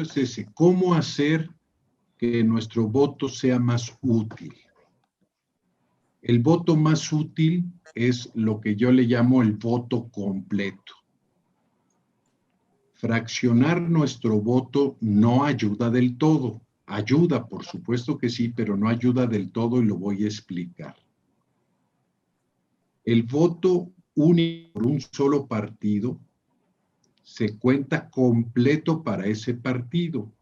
es ese, ¿cómo hacer que nuestro voto sea más útil? El voto más útil es lo que yo le llamo el voto completo. Fraccionar nuestro voto no ayuda del todo. Ayuda, por supuesto que sí, pero no ayuda del todo y lo voy a explicar. El voto único por un solo partido se cuenta completo para ese partido,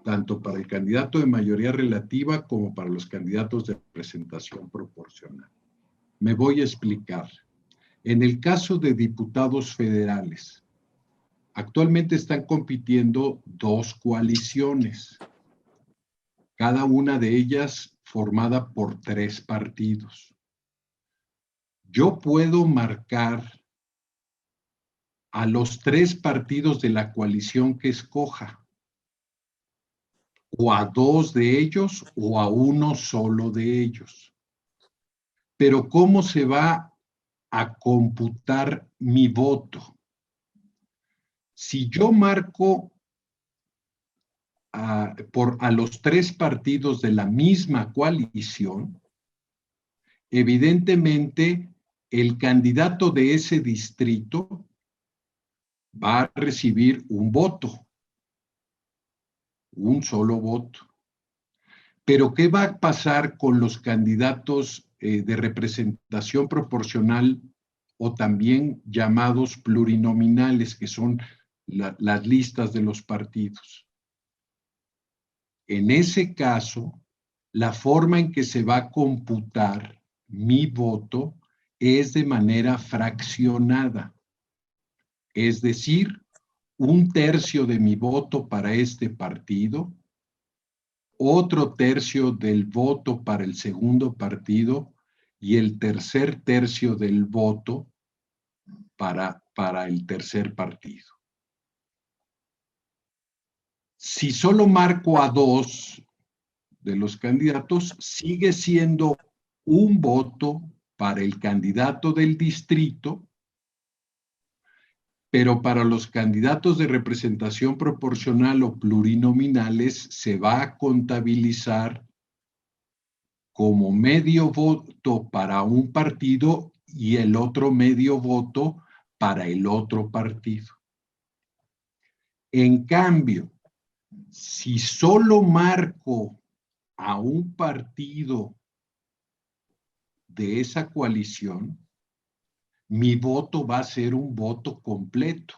tanto para el candidato de mayoría relativa como para los candidatos de representación proporcional. Me voy a explicar. En el caso de diputados federales, actualmente están compitiendo dos coaliciones, cada una de ellas formada por 3 partidos. Yo puedo marcar a los 3 partidos de la coalición que escoja, o a 2 de ellos o a uno solo de ellos. Pero ¿cómo se va a computar mi voto? Si yo marco a los 3 partidos de la misma coalición, evidentemente el candidato de ese distrito va a recibir un voto, un solo voto. Pero ¿qué va a pasar con los candidatos de representación proporcional o también llamados plurinominales, que son las listas de los partidos? En ese caso, la forma en que se va a computar mi voto es de manera fraccionada. Es decir, 1/3 de mi voto para este partido, otro tercio del voto para el segundo partido y el tercer tercio del voto para el tercer partido. Si solo marco a 2 de los candidatos, sigue siendo un voto para el candidato del distrito, pero para los candidatos de representación proporcional o plurinominales se va a contabilizar como medio voto para un partido y el otro medio voto para el otro partido. En cambio, si solo marco a un partido de esa coalición, mi voto va a ser un voto completo,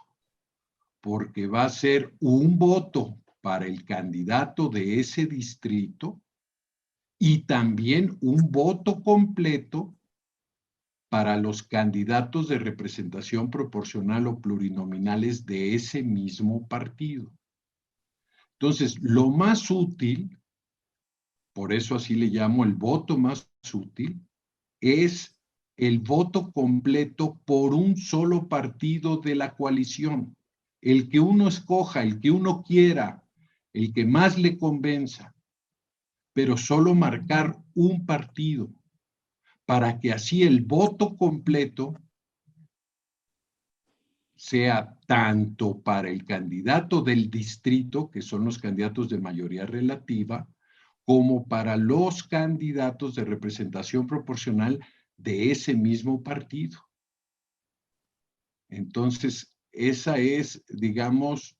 porque va a ser un voto para el candidato de ese distrito y también un voto completo para los candidatos de representación proporcional o plurinominales de ese mismo partido. Entonces, lo más útil, por eso así le llamo el voto más útil, es el voto completo por un solo partido de la coalición. El que uno escoja, el que uno quiera, el que más le convenza, pero solo marcar un partido, para que así el voto completo sea tanto para el candidato del distrito, que son los candidatos de mayoría relativa, como para los candidatos de representación proporcional de ese mismo partido. Entonces, esa es, digamos,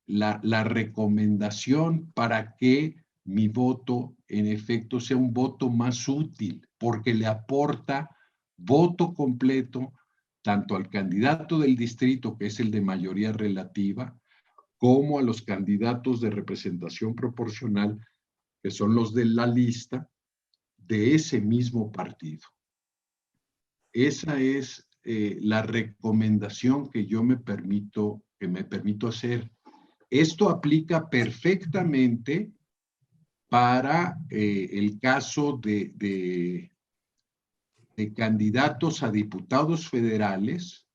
la recomendación para que mi voto, en efecto, sea un voto más útil, porque le aporta voto completo tanto al candidato del distrito, que es el de mayoría relativa, como a los candidatos de representación proporcional, que son los de la lista de ese mismo partido. Esa es la recomendación que yo me permito hacer. Esto aplica perfectamente para el caso de candidatos a diputados federales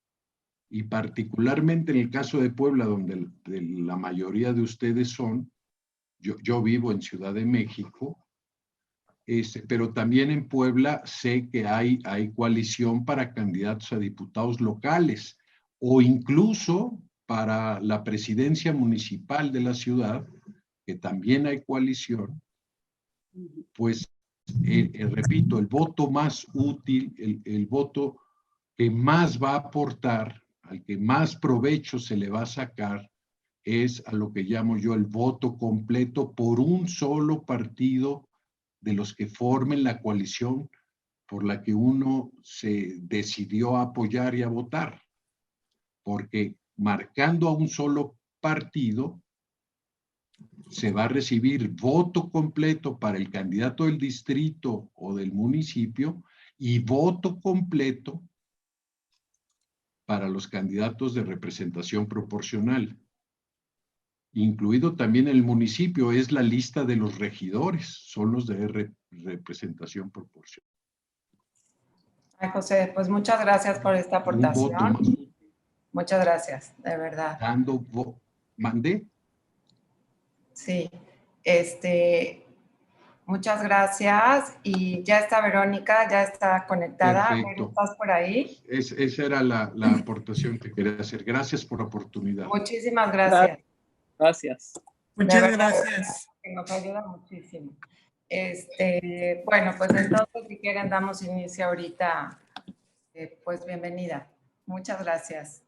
y particularmente en el caso de Puebla, donde la mayoría de ustedes son. Yo vivo en Ciudad de México, pero también en Puebla sé que hay coalición para candidatos a diputados locales o incluso para la presidencia municipal de la ciudad, que también hay coalición, pues, repito, el voto más útil, el voto que más va a aportar, al que más provecho se le va a sacar, es a lo que llamo yo el voto completo por un solo partido de los que formen la coalición por la que uno se decidió a apoyar y a votar. Porque marcando a un solo partido, se va a recibir voto completo para el candidato del distrito o del municipio y voto completo para los candidatos de representación proporcional. Incluido también el municipio, es la lista de los regidores, son los de representación proporcional. Ay, José, pues muchas gracias por esta aportación. Un voto más. Muchas gracias, de verdad. ¿Mandé? Sí, muchas gracias. Y ya está Verónica, ya está conectada. Perfecto. ¿Estás por ahí? Esa era la aportación que quería hacer. Gracias por la oportunidad. Muchísimas gracias. Gracias. Muchas gracias. Que nos ayuda muchísimo. Bueno, pues entonces, si quieren, damos inicio ahorita. Pues bienvenida. Muchas gracias.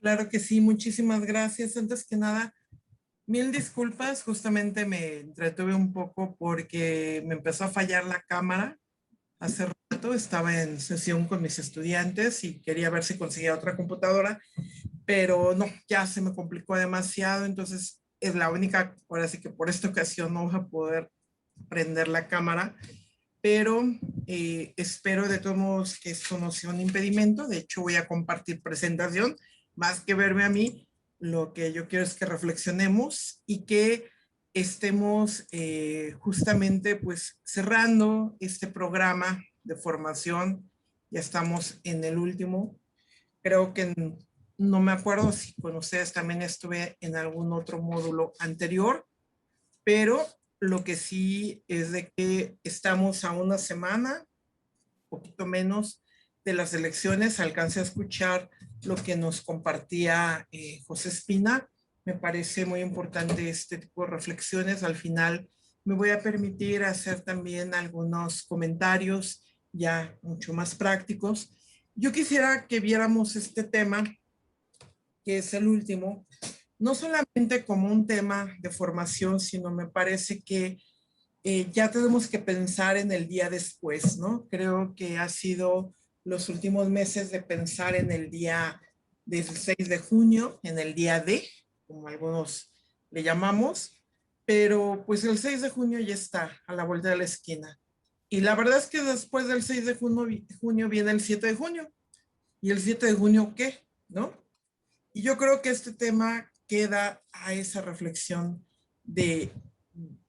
Claro que sí, muchísimas gracias. Antes que nada, mil disculpas. Justamente me entretuve un poco porque me empezó a fallar la cámara. Hace rato estaba en sesión con mis estudiantes y quería ver si conseguía otra computadora, pero no, ya se me complicó demasiado. Entonces es la única, ahora sí que por esta ocasión no voy a poder prender la cámara, pero espero de todos modos que esto no sea un impedimento. De hecho, voy a compartir presentación, más que verme a mí. Lo que yo quiero es que reflexionemos y que estemos justamente pues cerrando este programa de formación. Ya estamos en el último. Creo que no me acuerdo si con ustedes también estuve en algún otro módulo anterior, pero lo que sí es de que estamos a una semana, poquito menos, de las elecciones. Alcancé a escuchar lo que nos compartía José Espina. Me parece muy importante este tipo de reflexiones. Al final me voy a permitir hacer también algunos comentarios ya mucho más prácticos. Yo quisiera que viéramos este tema, que es el último, no solamente como un tema de formación, sino me parece que ya tenemos que pensar en el día después, ¿no? Creo que ha sido los últimos meses de pensar en el día del 6 de junio, en el día D, como algunos le llamamos, pero pues el 6 de junio ya está a la vuelta de la esquina. Y la verdad es que después del 6 de junio viene el 7 de junio. ¿Y el 7 de junio qué? ¿No? Y yo creo que este tema queda a esa reflexión de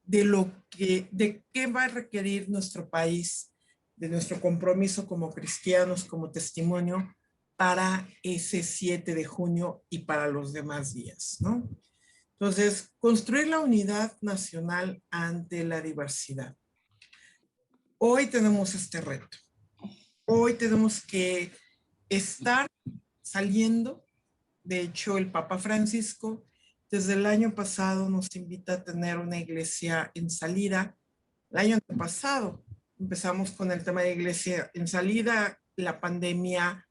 qué va a requerir nuestro país, de nuestro compromiso como cristianos, como testimonio para ese 7 de junio y para los demás días, ¿no? Entonces, construir la unidad nacional ante la diversidad. Hoy tenemos este reto. Hoy tenemos que estar saliendo. De hecho, el Papa Francisco desde el año pasado nos invita a tener una iglesia en salida. El año pasado empezamos con el tema de iglesia en salida. La pandemia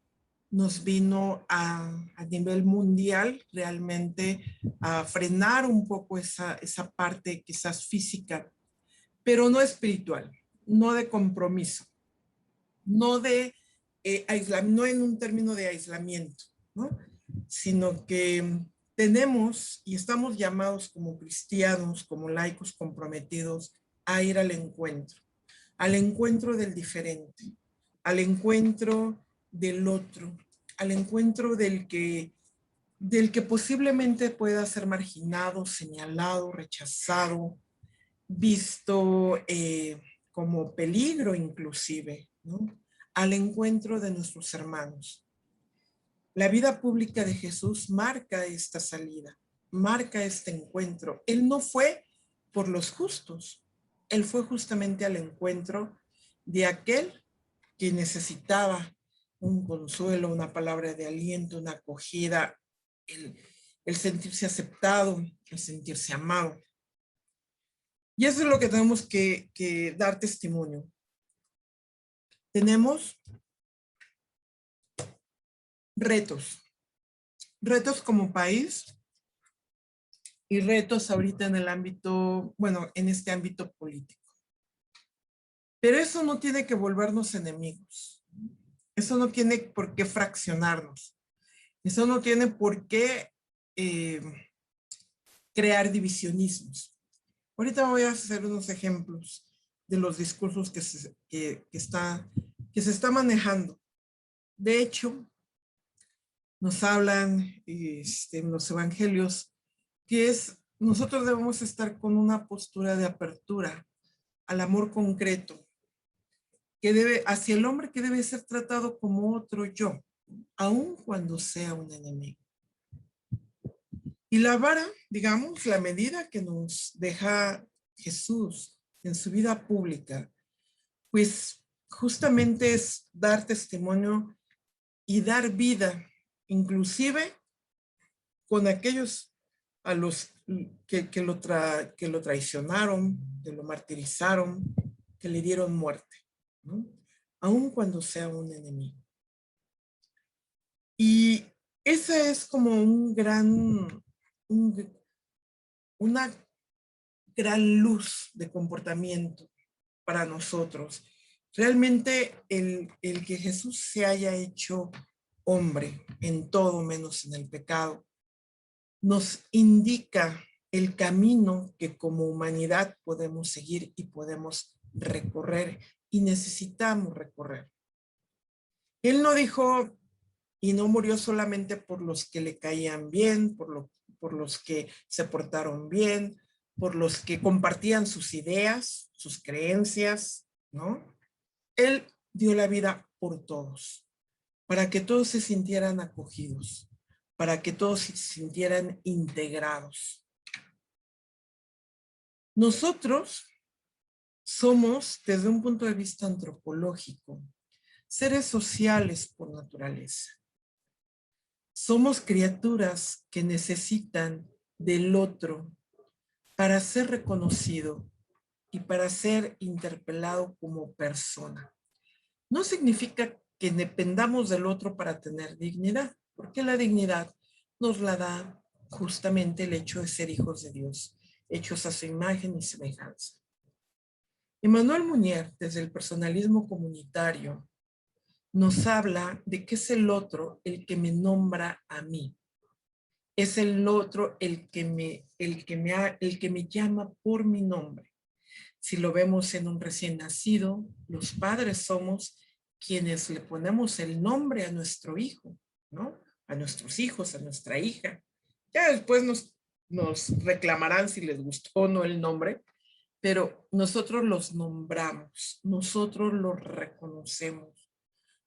nos vino a nivel mundial realmente a frenar un poco esa parte quizás física, pero no espiritual, no de compromiso, no de no en un término de aislamiento, ¿no? Sino que tenemos y estamos llamados como cristianos, como laicos comprometidos a ir al encuentro del diferente, al encuentro del otro, al encuentro del que posiblemente pueda ser marginado, señalado, rechazado, visto como peligro inclusive, ¿no? Al encuentro de nuestros hermanos. La vida pública de Jesús marca esta salida, marca este encuentro. Él no fue por los justos, él fue justamente al encuentro de aquel que necesitaba un consuelo, una palabra de aliento, una acogida, el sentirse aceptado, el sentirse amado. Y eso es lo que tenemos que dar testimonio. Tenemos retos como país y retos ahorita en el ámbito, bueno, en este ámbito político. Pero eso no tiene que volvernos enemigos. Eso no tiene por qué fraccionarnos. Eso no tiene por qué crear divisionismos. Ahorita voy a hacer unos ejemplos de los discursos que se está manejando. De hecho, nos hablan en los evangelios que nosotros debemos estar con una postura de apertura al amor concreto, hacia el hombre que debe ser tratado como otro yo, aun cuando sea un enemigo. Y la vara, digamos, la medida que nos deja Jesús en su vida pública, pues justamente es dar testimonio y dar vida, inclusive con aquellos a los que lo traicionaron, que lo martirizaron, que le dieron muerte, ¿no? Aun cuando sea un enemigo. Y esa es como una gran luz de comportamiento para nosotros. Realmente el que Jesús se haya hecho hombre en todo menos en el pecado, nos indica el camino que como humanidad podemos seguir y podemos recorrer y necesitamos recorrer. Él no dijo y no murió solamente por los que le caían bien, por los que se portaron bien, por los que compartían sus ideas, sus creencias, ¿no? Él dio la vida por todos, para que todos se sintieran acogidos, para que todos se sintieran integrados. Nosotros somos, desde un punto de vista antropológico, seres sociales por naturaleza. Somos criaturas que necesitan del otro para ser reconocido y para ser interpelado como persona. No significa que dependamos del otro para tener dignidad, porque la dignidad nos la da justamente el hecho de ser hijos de Dios, hechos a su imagen y semejanza. Emmanuel Mounier, desde el personalismo comunitario, nos habla de que es el otro el que me nombra a mí. Es el otro el que me llama por mi nombre. Si lo vemos en un recién nacido, los padres somos quienes le ponemos el nombre a nuestro hijo, ¿no? A nuestros hijos, a nuestra hija. Ya después nos reclamarán si les gustó o no el nombre, pero nosotros los nombramos, nosotros los reconocemos,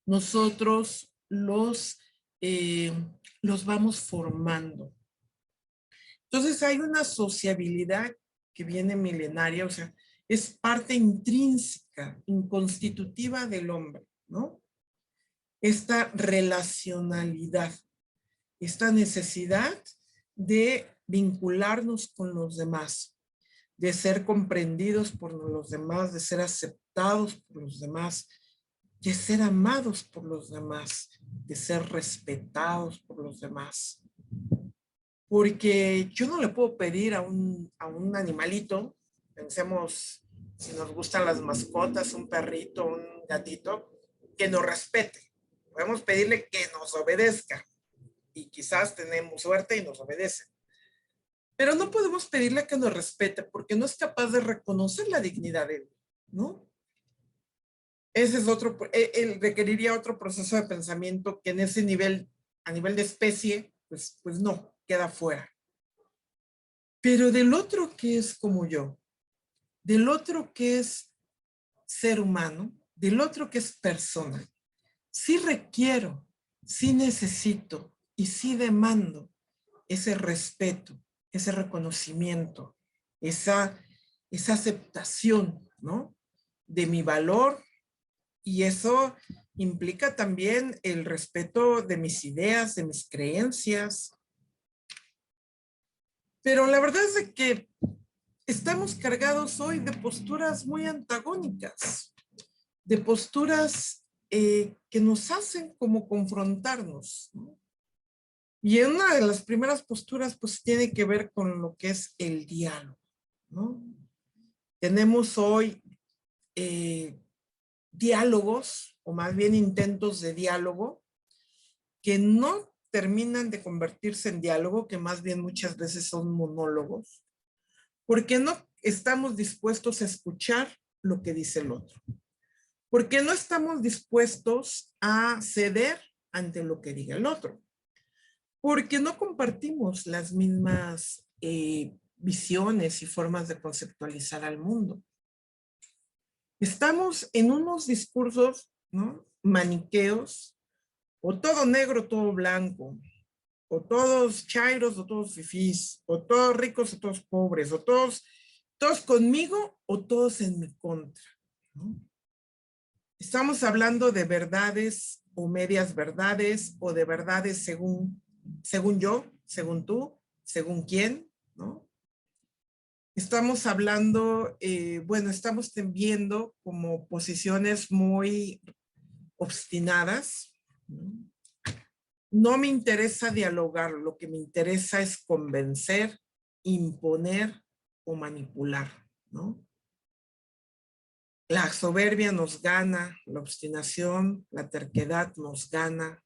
nosotros los vamos formando. Entonces hay una sociabilidad que viene milenaria, o sea, es parte intrínseca, inconstitutiva del hombre, ¿no? Esta relacionalidad, esta necesidad de vincularnos con los demás, de ser comprendidos por los demás, de ser aceptados por los demás, de ser amados por los demás, de ser respetados por los demás. Porque yo no le puedo pedir a un animalito, pensemos si nos gustan las mascotas, un perrito, un gatito, que nos respete. Podemos pedirle que nos obedezca y quizás tenemos suerte y nos obedece. Pero no podemos pedirle que nos respete porque no es capaz de reconocer la dignidad de él, ¿no? Ese es otro, él requeriría otro proceso de pensamiento que en ese nivel, a nivel de especie, pues no, queda fuera. Pero del otro que es como yo, del otro que es ser humano, del otro que es persona, sí requiero, sí necesito y sí demando ese respeto, ese reconocimiento, esa aceptación, ¿no? De mi valor. Y eso implica también el respeto de mis ideas, de mis creencias, Pero la verdad es de que estamos cargados hoy de posturas muy antagónicas, de posturas que nos hacen como confrontarnos, ¿no? Y en una de las primeras posturas, pues tiene que ver con lo que es el diálogo, ¿no? Tenemos hoy diálogos, o más bien intentos de diálogo, que no terminan de convertirse en diálogo, que más bien muchas veces son monólogos, porque no estamos dispuestos a escuchar lo que dice el otro, porque no estamos dispuestos a ceder ante lo que diga el otro, porque no compartimos las mismas visiones y formas de conceptualizar al mundo. Estamos en unos discursos, ¿no?, maniqueos, o todo negro, todo blanco, o todos chairos, o todos fifís, o todos ricos, o todos pobres, o todos conmigo, o todos en mi contra, ¿no? Estamos hablando de verdades o medias verdades, o de verdades según yo, según tú, según quién, ¿no? Estamos hablando, bueno, estamos viendo como posiciones muy obstinadas, ¿no? No me interesa dialogar, lo que me interesa es convencer, imponer o manipular, ¿no? La soberbia nos gana, la obstinación, la terquedad nos gana.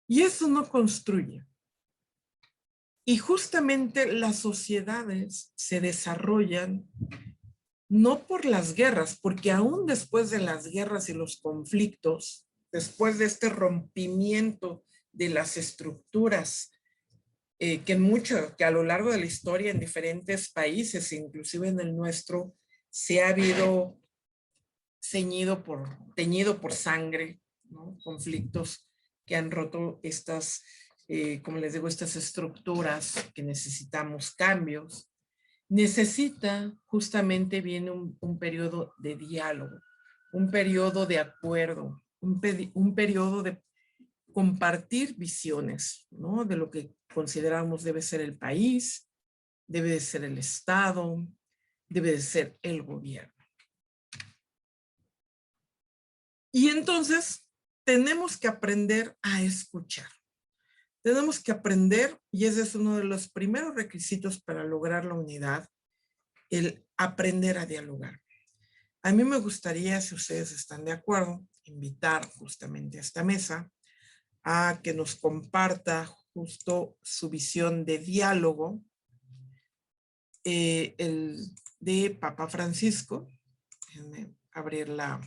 Y eso no construye. Y justamente las sociedades se desarrollan no por las guerras, porque aún después de las guerras y los conflictos, después de este rompimiento de las estructuras, que a lo largo de la historia en diferentes países, inclusive en el nuestro, se ha habido teñido por sangre, ¿no? Conflictos que han roto estas, como les digo, estas estructuras que necesitamos cambios. Viene un periodo de diálogo, un periodo de acuerdo, un periodo de compartir visiones, ¿no?, de lo que consideramos debe ser el país, debe de ser el Estado, debe de ser el gobierno. Y entonces tenemos que aprender a escuchar. Tenemos que aprender, y ese es uno de los primeros requisitos para lograr la unidad, el aprender a dialogar. A mí me gustaría, si ustedes están de acuerdo, invitar justamente a esta mesa a que nos comparta justo su visión de diálogo, el de Papa Francisco. Déjenme abrir la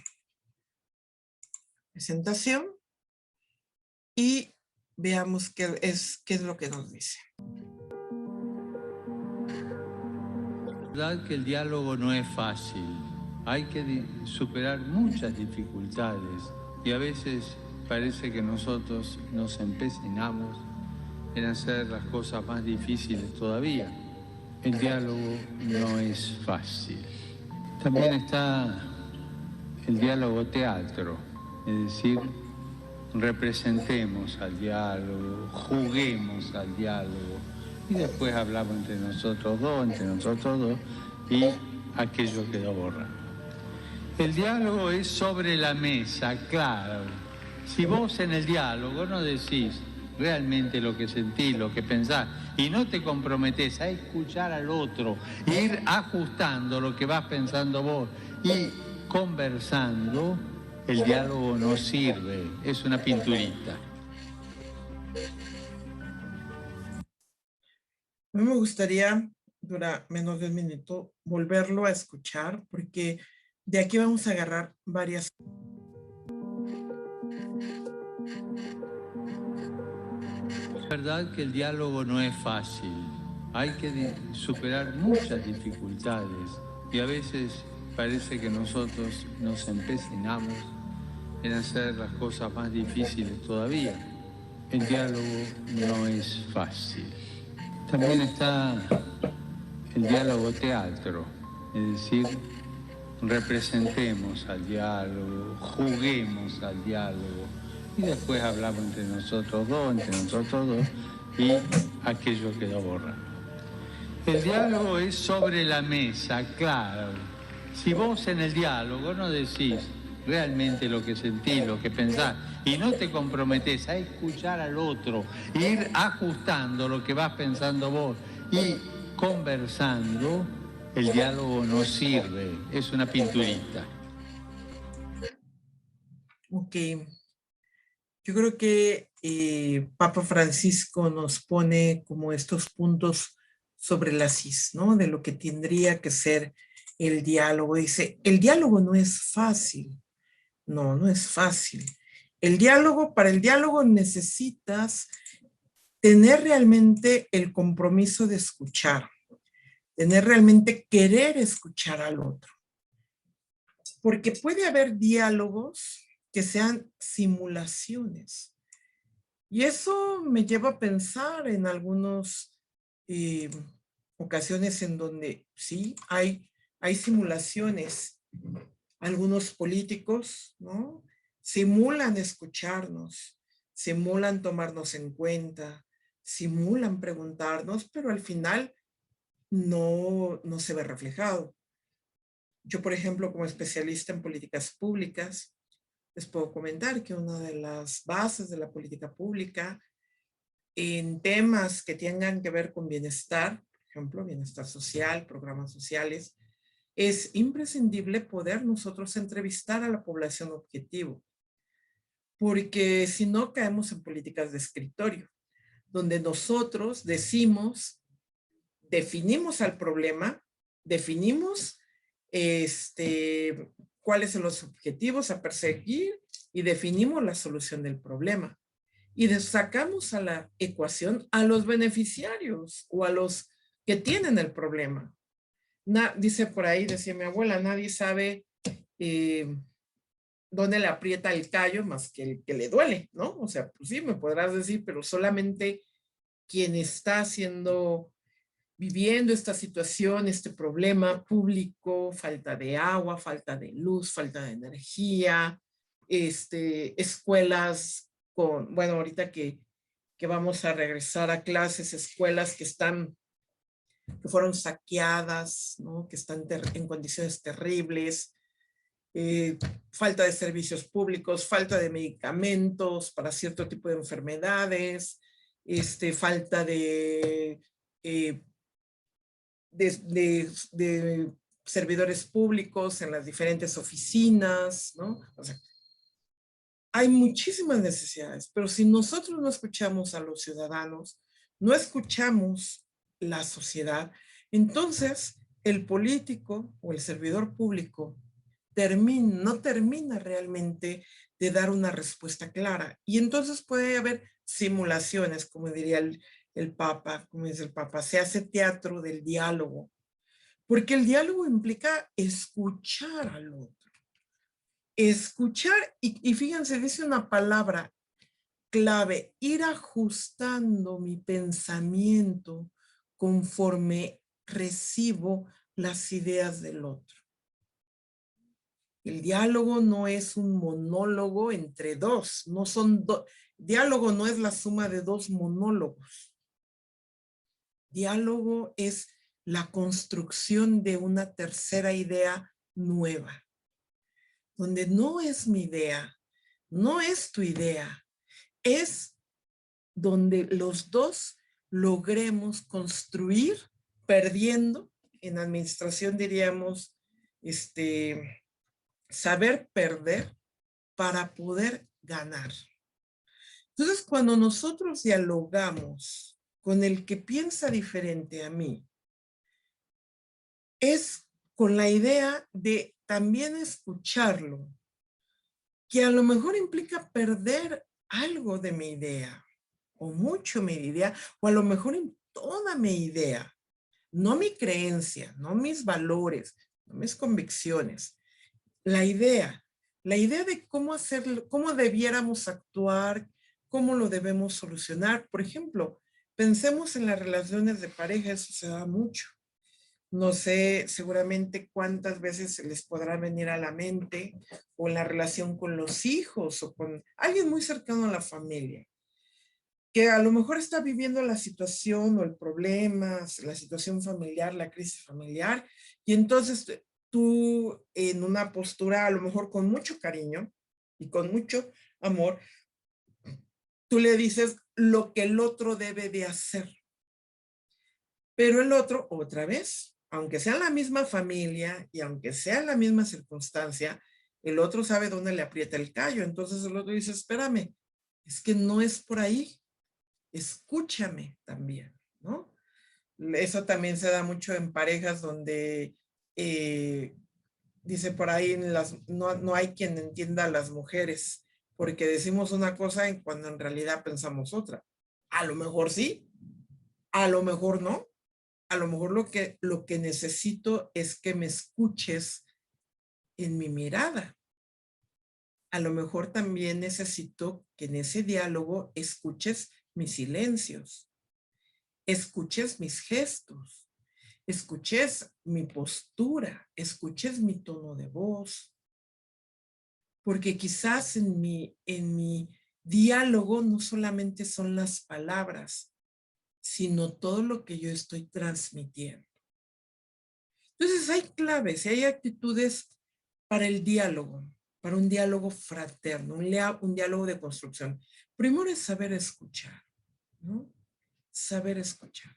presentación y veamos qué es lo que nos dice. La verdad que el diálogo no es fácil. Hay que superar muchas dificultades y a veces parece que nosotros nos empecinamos en hacer las cosas más difíciles todavía. El diálogo no es fácil. También está el diálogo teatro, es decir, representemos al diálogo, juguemos al diálogo y después hablamos entre nosotros dos y aquello quedó borrado. El diálogo es sobre la mesa, claro. Si vos en el diálogo no decís realmente lo que sentís, lo que pensás, y no te comprometés a escuchar al otro, ir ajustando lo que vas pensando vos y conversando, el diálogo no sirve, es una pinturita. A mí me gustaría, dura menos de un minuto, volverlo a escuchar, porque de aquí vamos a agarrar varias. Es verdad que el diálogo no es fácil. Hay que superar muchas dificultades y a veces parece que nosotros nos empecinamos en hacer las cosas más difíciles todavía. El diálogo no es fácil. También está el diálogo teatro, es decir, representemos al diálogo, juguemos al diálogo y después hablamos entre nosotros dos y aquello quedó borrado. El diálogo es sobre la mesa, claro. Si vos en el diálogo no decís realmente lo que sentís, lo que pensás, y no te comprometés a escuchar al otro, ir ajustando lo que vas pensando vos y conversando, el diálogo no sirve, es una pinturita. Ok. Yo creo que Papa Francisco nos pone como estos puntos sobre las is, ¿no? De lo que tendría que ser el diálogo. Dice, el diálogo no es fácil. No, no es fácil. El diálogo, para el diálogo necesitas tener realmente el compromiso de escuchar, tener realmente querer escuchar al otro. Porque puede haber diálogos que sean simulaciones. Y eso me lleva a pensar en algunas ocasiones en donde sí hay simulaciones. Algunos políticos, ¿no? Simulan escucharnos, simulan tomarnos en cuenta, simulan preguntarnos, pero al final no se ve reflejado. Yo, por ejemplo, como especialista en políticas públicas, les puedo comentar que una de las bases de la política pública en temas que tengan que ver con bienestar, por ejemplo, bienestar social, programas sociales, es imprescindible poder nosotros entrevistar a la población objetivo, porque si no caemos en políticas de escritorio, donde nosotros decimos, definimos al problema, definimos cuáles son los objetivos a perseguir y definimos la solución del problema. Y sacamos a la ecuación a los beneficiarios o a los que tienen el problema. Dice por ahí, decía mi abuela, nadie sabe dónde le aprieta el callo más que el que le duele, ¿no? O sea, pues sí, me podrás decir, pero solamente quien está viviendo esta situación, este problema público, falta de agua, falta de luz, falta de energía, escuelas bueno, ahorita que vamos a regresar a clases, escuelas que fueron saqueadas, ¿no? Que están en condiciones terribles, falta de servicios públicos, falta de medicamentos para cierto tipo de enfermedades, falta de servidores públicos en las diferentes oficinas, ¿no? O sea, hay muchísimas necesidades, pero si nosotros no escuchamos a los ciudadanos, no escuchamos la sociedad, entonces el político o el servidor público no termina realmente de dar una respuesta clara. Y entonces puede haber simulaciones, como diría el Papa, como dice el Papa, se hace teatro del diálogo, porque el diálogo implica escuchar al otro. Escuchar, y fíjense, dice una palabra clave, ir ajustando mi pensamiento conforme recibo las ideas del otro. El diálogo no es un monólogo entre dos, diálogo no es la suma de dos monólogos. Diálogo es la construcción de una tercera idea nueva, donde no es mi idea, no es tu idea, es donde los dos logremos construir perdiendo. En administración diríamos, saber perder para poder ganar. Entonces, cuando nosotros dialogamos con el que piensa diferente a mí, es con la idea de también escucharlo, que a lo mejor implica perder algo de mi idea, o mucho mi idea, o a lo mejor en toda mi idea, no mi creencia, no mis valores, no mis convicciones, la idea de cómo hacerlo, cómo debiéramos actuar, cómo lo debemos solucionar. Por ejemplo, pensemos en las relaciones de pareja, eso se da mucho. No sé seguramente cuántas veces se les podrá venir a la mente, o en la relación con los hijos, o con alguien muy cercano a la familia. que a lo mejor está viviendo la situación o el problema, la situación familiar, la crisis familiar, y entonces tú en una postura a lo mejor con mucho cariño y con mucho amor, tú le dices lo que el otro debe de hacer. Pero el otro, otra vez, aunque sea la misma familia y aunque sea la misma circunstancia, el otro sabe dónde le aprieta el callo. Entonces el otro dice, espérame, es que no es por ahí. Escúchame también, ¿no? Eso también se da mucho en parejas donde dice por ahí, no hay quien entienda a las mujeres, porque decimos una cosa cuando en realidad pensamos otra. A lo mejor sí, a lo mejor no. A lo mejor lo que necesito es que me escuches en mi mirada. A lo mejor también necesito que en ese diálogo escuches mis silencios, escuches mis gestos, escuches mi postura, escuches mi tono de voz. Porque quizás en mi diálogo no solamente son las palabras, sino todo lo que yo estoy transmitiendo. Entonces hay claves y hay actitudes para el diálogo, para un diálogo fraterno, un diálogo de construcción. Primero es saber escuchar, ¿no? Saber escuchar.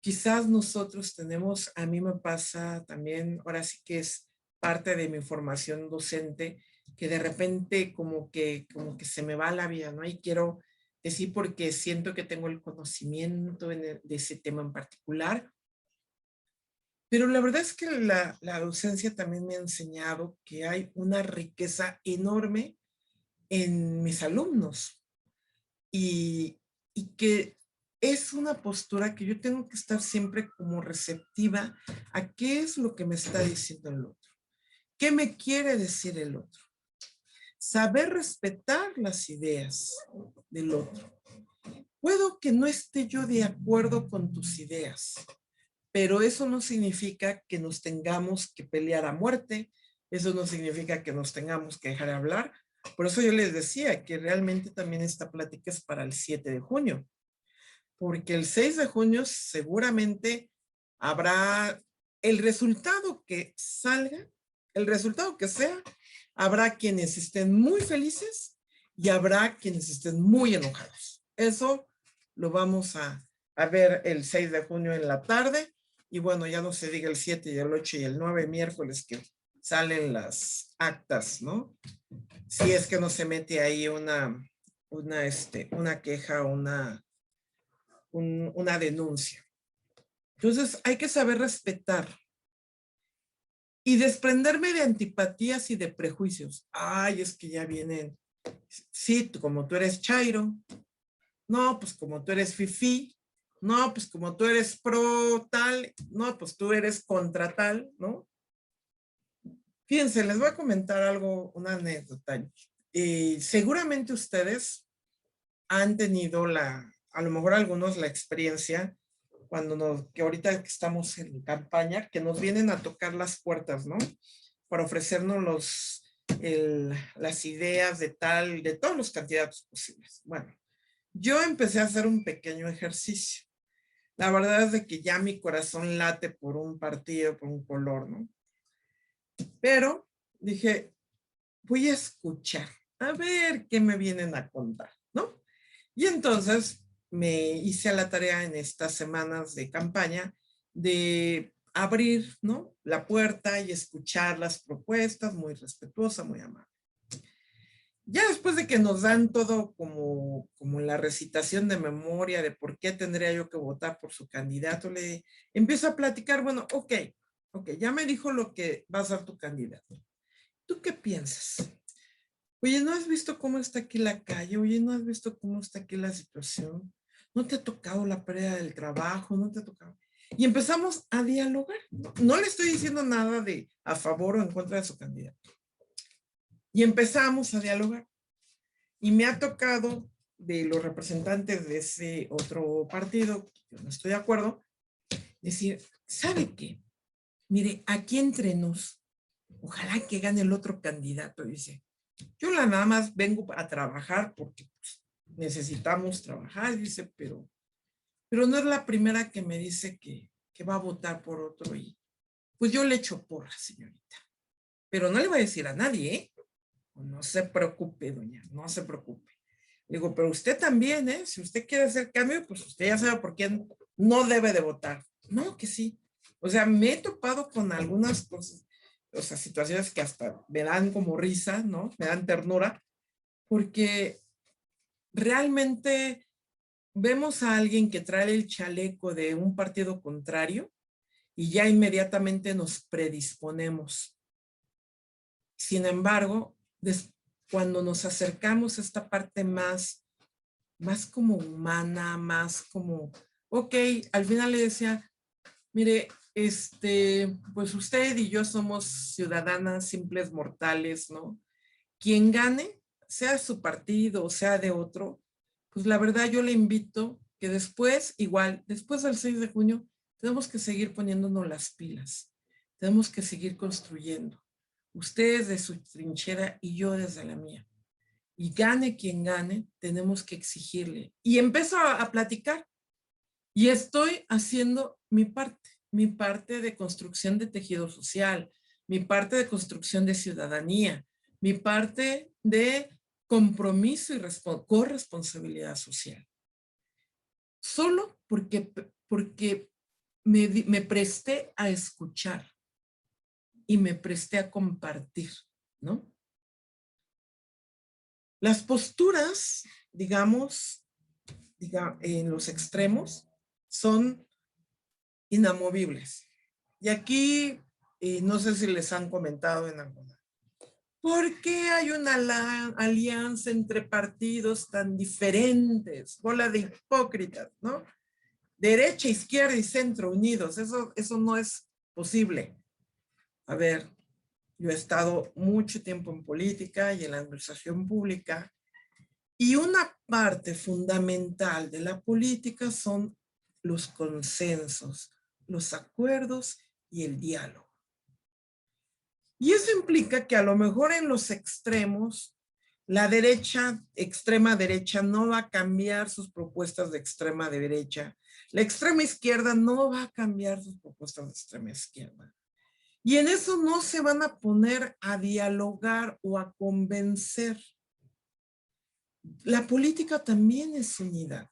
Quizás nosotros tenemos, a mí me pasa también, ahora sí que es parte de mi formación docente, que de repente como que se me va la vida, ¿no? Y quiero decir porque siento que tengo el conocimiento de ese tema en particular. Pero la verdad es que la docencia también me ha enseñado que hay una riqueza enorme en mis alumnos y que es una postura que yo tengo que estar siempre como receptiva a qué es lo que me está diciendo el otro. ¿Qué me quiere decir el otro? Saber respetar las ideas del otro. Puedo que no esté yo de acuerdo con tus ideas, pero eso no significa que nos tengamos que pelear a muerte, eso no significa que nos tengamos que dejar de hablar. Por eso yo les decía que realmente también esta plática es para el 7 de junio, porque el 6 de junio seguramente habrá el resultado que salga, el resultado que sea, habrá quienes estén muy felices y habrá quienes estén muy enojados. Eso lo vamos a ver el 6 de junio en la tarde. Y bueno, ya no se diga el 7 y el 8 y el 9 miércoles que salen las actas, ¿no? Si es que no se mete ahí una queja, una denuncia. Entonces hay que saber respetar y desprenderme de antipatías y de prejuicios. Ay, es que ya vienen, sí, como tú eres chairo, no, pues como tú eres fifí, no, pues como tú eres pro tal, no, pues tú eres contra tal, ¿no? Fíjense, les voy a comentar algo, una anécdota. Seguramente ustedes han tenido a lo mejor algunos la experiencia, que ahorita que estamos en campaña, que nos vienen a tocar las puertas, ¿no? Para ofrecernos las ideas de todos los candidatos posibles. Bueno, yo empecé a hacer un pequeño ejercicio. La verdad es de que ya mi corazón late por un partido, por un color, ¿no? Pero dije, voy a escuchar, a ver qué me vienen a contar, ¿no? Y entonces me hice a la tarea en estas semanas de campaña de abrir, ¿no?, la puerta y escuchar las propuestas, muy respetuosa, muy amable. Ya después de que nos dan todo como la recitación de memoria de por qué tendría yo que votar por su candidato, le empiezo a platicar, bueno, ok, ya me dijo lo que va a ser tu candidato. ¿Tú qué piensas? Oye, ¿no has visto cómo está aquí la calle? Oye, ¿no has visto cómo está aquí la situación? ¿No te ha tocado la pérdida del trabajo? ¿No te ha tocado? Y empezamos a dialogar. No le estoy diciendo nada de a favor o en contra de su candidato. Y empezamos a dialogar. Y me ha tocado de los representantes de ese otro partido, yo no estoy de acuerdo, decir, ¿sabe qué? Mire, aquí entre nos, ojalá que gane el otro candidato, dice. Yo nada más vengo a trabajar porque pues, necesitamos trabajar, dice, pero no es la primera que me dice que va a votar por otro y pues yo le echo porra, señorita. Pero no le voy a decir a nadie, ¿eh? No se preocupe, doña, no se preocupe. Digo, pero usted también, ¿eh? Si usted quiere hacer cambio, pues usted ya sabe por quién no debe de votar. No, que sí. O sea, me he topado con algunas cosas, o sea, situaciones que hasta me dan como risa, ¿no? Me dan ternura, porque realmente vemos a alguien que trae el chaleco de un partido contrario y ya inmediatamente nos predisponemos. Sin embargo, cuando nos acercamos a esta parte más como humana, más como, ok, al final le decía, mire, pues usted y yo somos ciudadanas simples mortales, ¿no? Quien gane, sea su partido o sea de otro, pues la verdad yo le invito que después, igual, después del 6 de junio, tenemos que seguir poniéndonos las pilas. Tenemos que seguir construyendo. Usted desde su trinchera y yo desde la mía. Y gane quien gane, tenemos que exigirle. Y empiezo a platicar. Y estoy haciendo mi parte de construcción de tejido social, mi parte de construcción de ciudadanía, mi parte de compromiso y corresponsabilidad social. Solo porque me presté a escuchar y me presté a compartir, ¿no? Las posturas, digamos, en los extremos, son inamovibles. Y aquí, no sé si les han comentado en alguna. ¿Por qué hay una alianza entre partidos tan diferentes? Bola de hipócritas, ¿no? Derecha, izquierda y centro unidos. Eso no es posible. A ver, yo he estado mucho tiempo en política y en la administración pública y una parte fundamental de la política son los consensos, los acuerdos y el diálogo. Y eso implica que a lo mejor en los extremos, la derecha, extrema derecha, no va a cambiar sus propuestas de extrema derecha. La extrema izquierda no va a cambiar sus propuestas de extrema izquierda. Y en eso no se van a poner a dialogar o a convencer. La política también es unidad.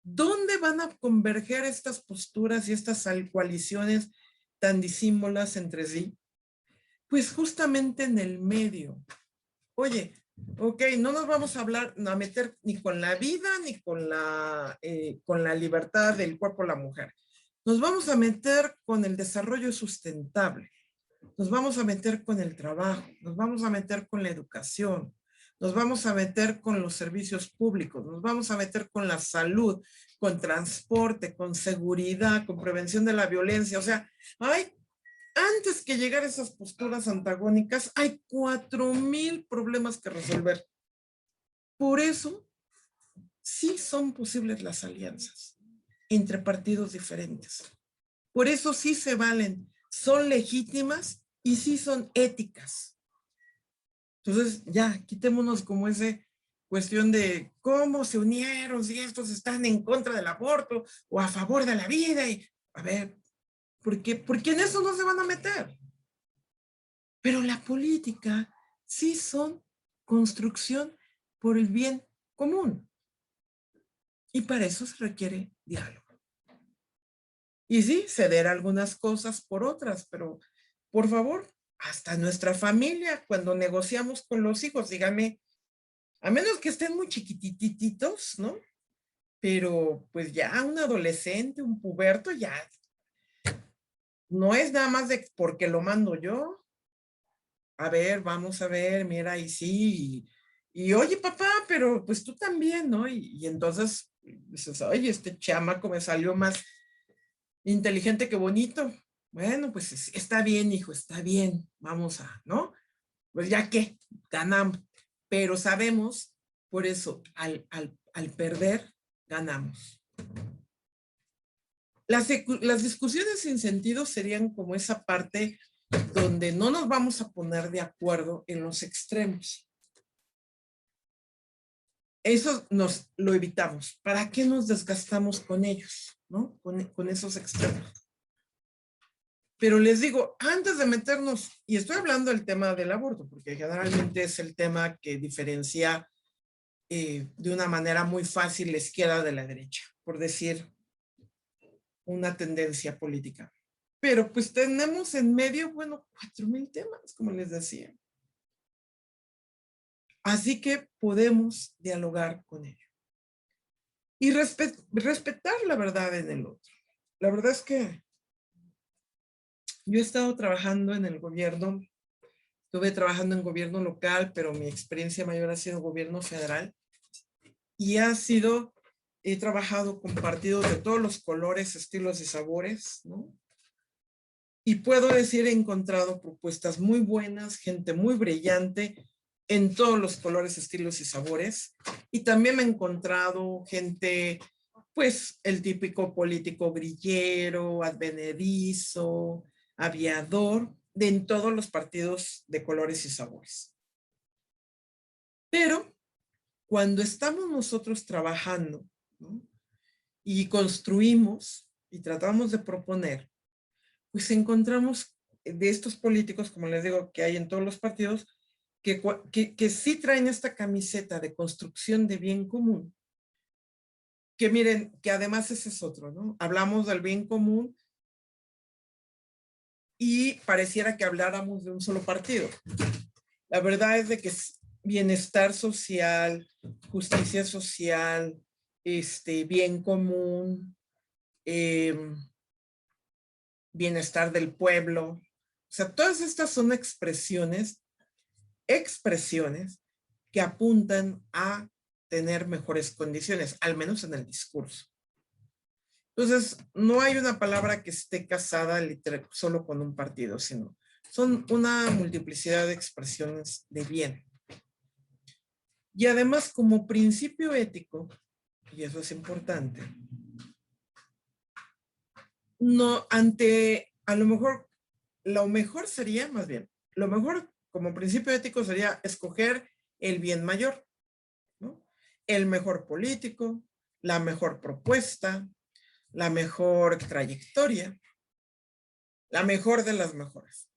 ¿Dónde van a converger estas posturas y estas coaliciones tan disímbolas entre sí? Pues justamente en el medio. Oye, ok, no nos vamos a meter ni con la vida ni con la libertad del cuerpo de la mujer. Nos vamos a meter con el desarrollo sustentable. Nos vamos a meter con el trabajo. Nos vamos a meter con la educación. Nos vamos a meter con los servicios públicos. Nos vamos a meter con la salud, con transporte, con seguridad, con prevención de la violencia. O sea, antes que llegar a esas posturas antagónicas, hay 4,000 problemas que resolver. Por eso, sí son posibles las alianzas entre partidos diferentes. Por eso sí se valen, son legítimas y sí son éticas. Entonces, ya, quitémonos como esa cuestión de cómo se unieron, si estos están en contra del aborto o a favor de la vida. Y, a ver, porque en eso no se van a meter. Pero la política sí son construcción por el bien común. Y para eso se requiere diálogo. Y sí, ceder algunas cosas por otras, pero por favor, hasta nuestra familia, cuando negociamos con los hijos, dígame, a menos que estén muy chiquitititos, ¿no? Pero pues ya un adolescente, un puberto, ya no es nada más de porque lo mando yo. A ver, vamos a ver, mira, y sí, y oye, papá, pero pues tú también, ¿no? Y entonces dices, oye, este chamaco me salió más inteligente que bonito. Bueno, pues está bien, hijo, está bien, vamos a, ¿no? Pues ya que ganamos, pero sabemos, por eso, al perder, ganamos. Las discusiones sin sentido serían como esa parte donde no nos vamos a poner de acuerdo en los extremos. eso lo evitamos. ¿Para qué nos desgastamos con ellos, ¿no? Con esos extremos. Pero les digo, antes de meternos, y estoy hablando del tema del aborto, porque generalmente es el tema que diferencia de una manera muy fácil la izquierda de la derecha, por decir una tendencia política. Pero pues tenemos en medio, bueno, 4,000 temas, como les decía. Así que podemos dialogar con ello. Y respetar la verdad en el otro. La verdad es que yo he estado trabajando en el gobierno, estuve trabajando en gobierno local, pero mi experiencia mayor ha sido gobierno federal. Y he trabajado con partidos de todos los colores, estilos y sabores, ¿no? Y puedo decir, he encontrado propuestas muy buenas, gente muy brillante en todos los colores, estilos y sabores. Y también me he encontrado gente, pues, el típico político grillero, advenedizo, aviador, en todos los partidos de colores y sabores. Pero cuando estamos nosotros trabajando, ¿no? Y construimos y tratamos de proponer, pues encontramos de estos políticos, como les digo, que hay en todos los partidos, que sí traen esta camiseta de construcción de bien común, que miren, que además ese es otro, ¿no? Hablamos del bien común y pareciera que habláramos de un solo partido. La verdad es de que bienestar social, justicia social, bien común, bienestar del pueblo. O sea, todas estas son expresiones que apuntan a tener mejores condiciones, al menos en el discurso. Entonces, no hay una palabra que esté casada solo con un partido, sino son una multiplicidad de expresiones de bien. Y además, como principio ético, y eso es importante, no a lo mejor sería, más bien, lo mejor como principio ético sería escoger el bien mayor, ¿no? El mejor político, la mejor propuesta, la mejor trayectoria, la mejor de las mejores.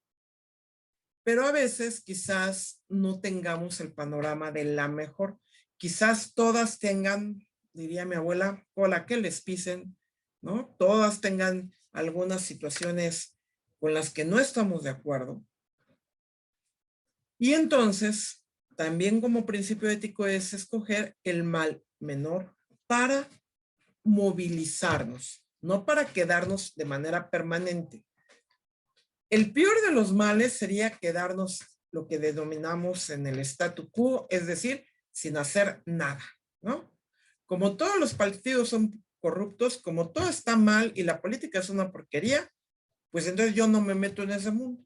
Pero a veces quizás no tengamos el panorama de la mejor. Quizás todas tengan, diría mi abuela, cola que les pisen, ¿no? Todas tengan algunas situaciones con las que no estamos de acuerdo. Y entonces, también como principio ético es escoger el mal menor para movilizarnos, no para quedarnos de manera permanente. El peor de los males sería quedarnos lo que denominamos en el statu quo, es decir, sin hacer nada, ¿no? Como todos los partidos son corruptos, como todo está mal y la política es una porquería, pues entonces yo no me meto en ese mundo.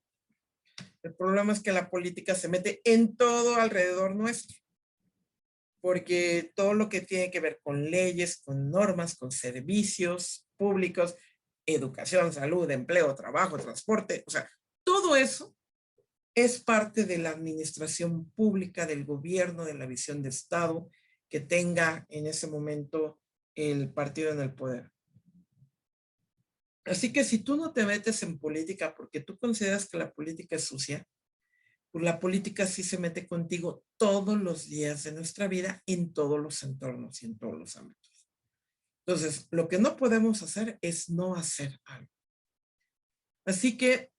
El problema es que la política se mete en todo alrededor nuestro, porque todo lo que tiene que ver con leyes, con normas, con servicios públicos, educación, salud, empleo, trabajo, transporte, o sea, todo eso es parte de la administración pública, del gobierno, de la visión de Estado que tenga en ese momento el partido en el poder. Así que si tú no te metes en política porque tú consideras que la política es sucia, pues la política sí se mete contigo todos los días de nuestra vida en todos los entornos y en todos los ámbitos. Entonces, lo que no podemos hacer es no hacer algo. Así que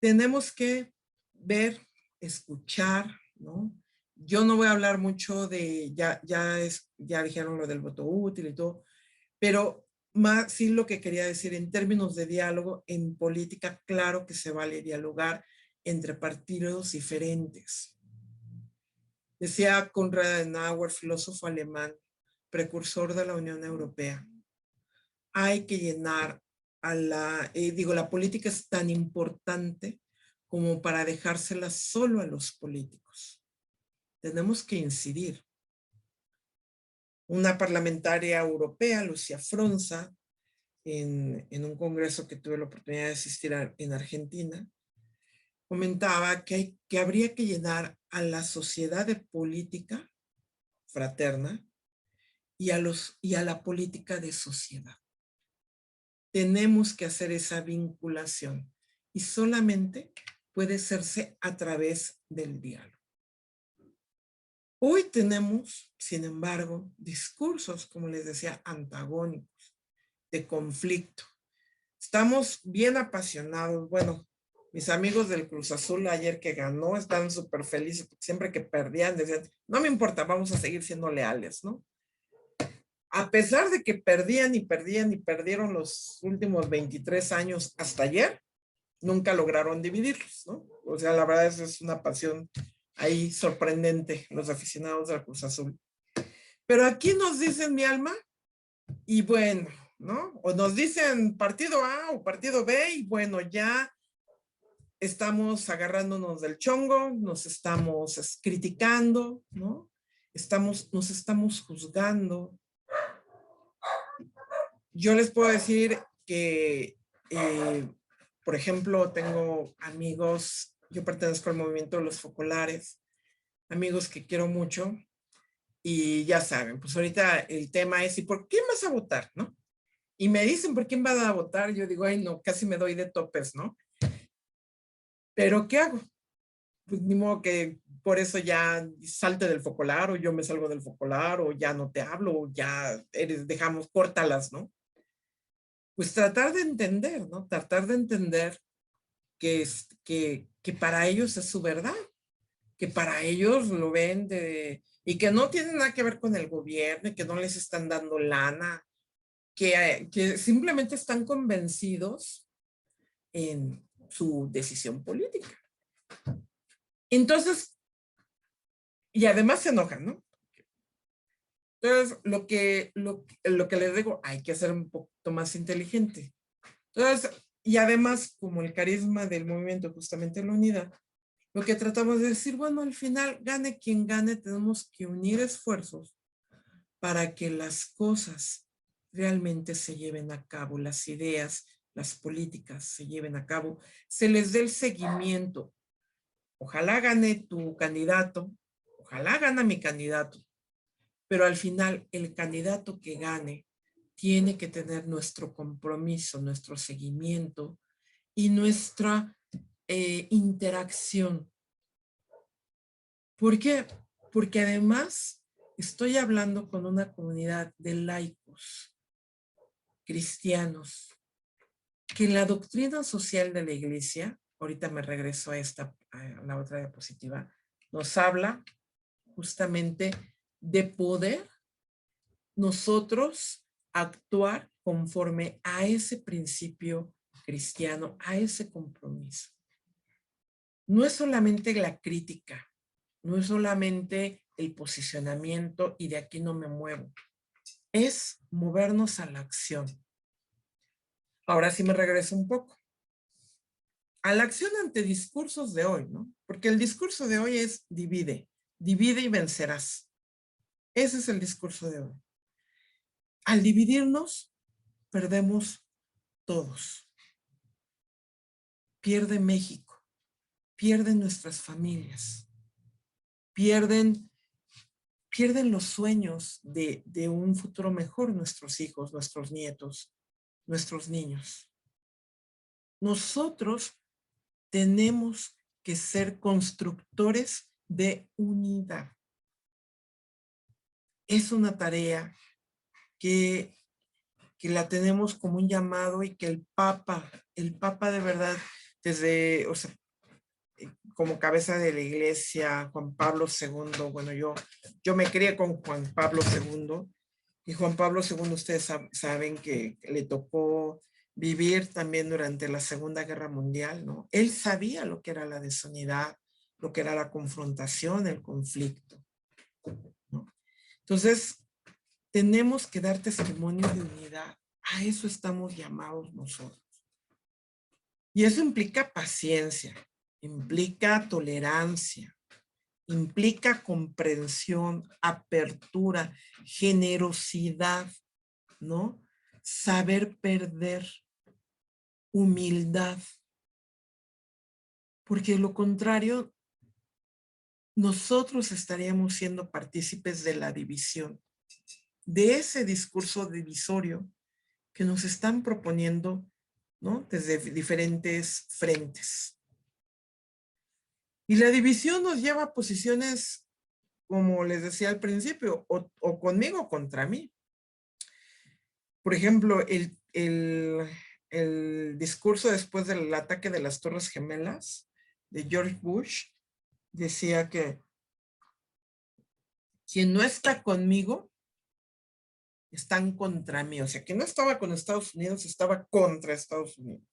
tenemos que ver, escuchar, ¿no? Yo no voy a hablar mucho de, ya dijeron lo del voto útil y todo, pero más sí lo que quería decir en términos de diálogo en política, claro que se vale dialogar entre partidos diferentes. Decía Konrad Adenauer, filósofo alemán, precursor de la Unión Europea, hay que llenar la política es tan importante como para dejársela solo a los políticos. Tenemos que incidir. Una parlamentaria europea, Lucia Fronza, en un congreso que tuve la oportunidad de asistir en Argentina, comentaba que habría que llenar a la sociedad de política fraterna y a la política de sociedad. Tenemos que hacer esa vinculación y solamente puede hacerse a través del diálogo. Hoy tenemos, sin embargo, discursos, como les decía, antagónicos, de conflicto. Estamos bien apasionados. Bueno, mis amigos del Cruz Azul ayer que ganó están súper felices. Siempre que perdían decían, no me importa, vamos a seguir siendo leales, ¿no? A pesar de que perdían y perdían y perdieron los últimos 23 años hasta ayer, nunca lograron dividirlos, ¿no? O sea, la verdad es una pasión ahí sorprendente, los aficionados del Cruz Azul. Pero aquí nos dicen mi alma, y bueno, ¿no? O nos dicen partido A o partido B, y bueno, ya estamos agarrándonos del chongo, nos estamos criticando, ¿no? Nos estamos juzgando. Yo les puedo decir que, por ejemplo, tengo amigos, yo pertenezco al movimiento de los focolares, amigos que quiero mucho, y ya saben, pues ahorita el tema es, ¿y por quién vas a votar, no? Y me dicen, ¿por quién van a votar? Yo digo, ay, no, casi me doy de topes, ¿no? Pero, ¿qué hago? Pues ni modo que por eso ya salte del focolar, o yo me salgo del focolar, o ya no te hablo, o ya dejamos, córtalas, ¿no? Pues tratar de entender, ¿no? Tratar de entender que para ellos es su verdad, que para ellos lo ven y que no tiene nada que ver con el gobierno, y que no les están dando lana, que simplemente están convencidos en su decisión política. Entonces, y además se enojan, ¿no? Entonces, lo que les digo, hay que ser un poquito más inteligente. Entonces, y además, como el carisma del movimiento, justamente la unidad, lo que tratamos de decir, bueno, al final, gane quien gane, tenemos que unir esfuerzos para que las cosas realmente se lleven a cabo, las ideas, las políticas se lleven a cabo, se les dé el seguimiento. Ojalá gane tu candidato, ojalá gane mi candidato, pero al final el candidato que gane tiene que tener nuestro compromiso, nuestro seguimiento y nuestra interacción. ¿Por qué? Porque además estoy hablando con una comunidad de laicos, cristianos, que en la doctrina social de la iglesia, ahorita me regreso a la otra diapositiva, nos habla justamente de poder nosotros actuar conforme a ese principio cristiano, a ese compromiso. No es solamente la crítica, no es solamente el posicionamiento y de aquí no me muevo, es movernos a la acción. Ahora sí me regreso un poco a la acción ante discursos de hoy, ¿no? Porque el discurso de hoy es divide y vencerás. Ese es el discurso de hoy. Al dividirnos, perdemos todos. Pierde México, pierden nuestras familias, pierden los sueños de un futuro mejor, nuestros hijos, nuestros nietos, nuestros niños. Nosotros tenemos que ser constructores de unidad. Es una tarea que la tenemos como un llamado y que el Papa de verdad, desde, o sea, como cabeza de la iglesia, Juan Pablo II, bueno, yo me crié con Juan Pablo II, y Juan Pablo II, ustedes saben que le tocó vivir también durante la Segunda Guerra Mundial, ¿no? Él sabía lo que era la desunidad, lo que era la confrontación, el conflicto, ¿no? Entonces, tenemos que dar testimonio de unidad. A eso estamos llamados nosotros. Y eso implica paciencia, implica tolerancia, implica comprensión, apertura, generosidad, ¿no? Saber perder, humildad. Porque de lo contrario, nosotros estaríamos siendo partícipes de la división. de ese discurso divisorio que nos están proponiendo, ¿no? Desde diferentes frentes. Y la división nos lleva a posiciones, como les decía al principio, o conmigo o contra mí. Por ejemplo, el discurso después del ataque de las Torres Gemelas de George Bush decía que quien no está conmigo están contra mí. O sea, que no estaba con Estados Unidos, estaba contra Estados Unidos.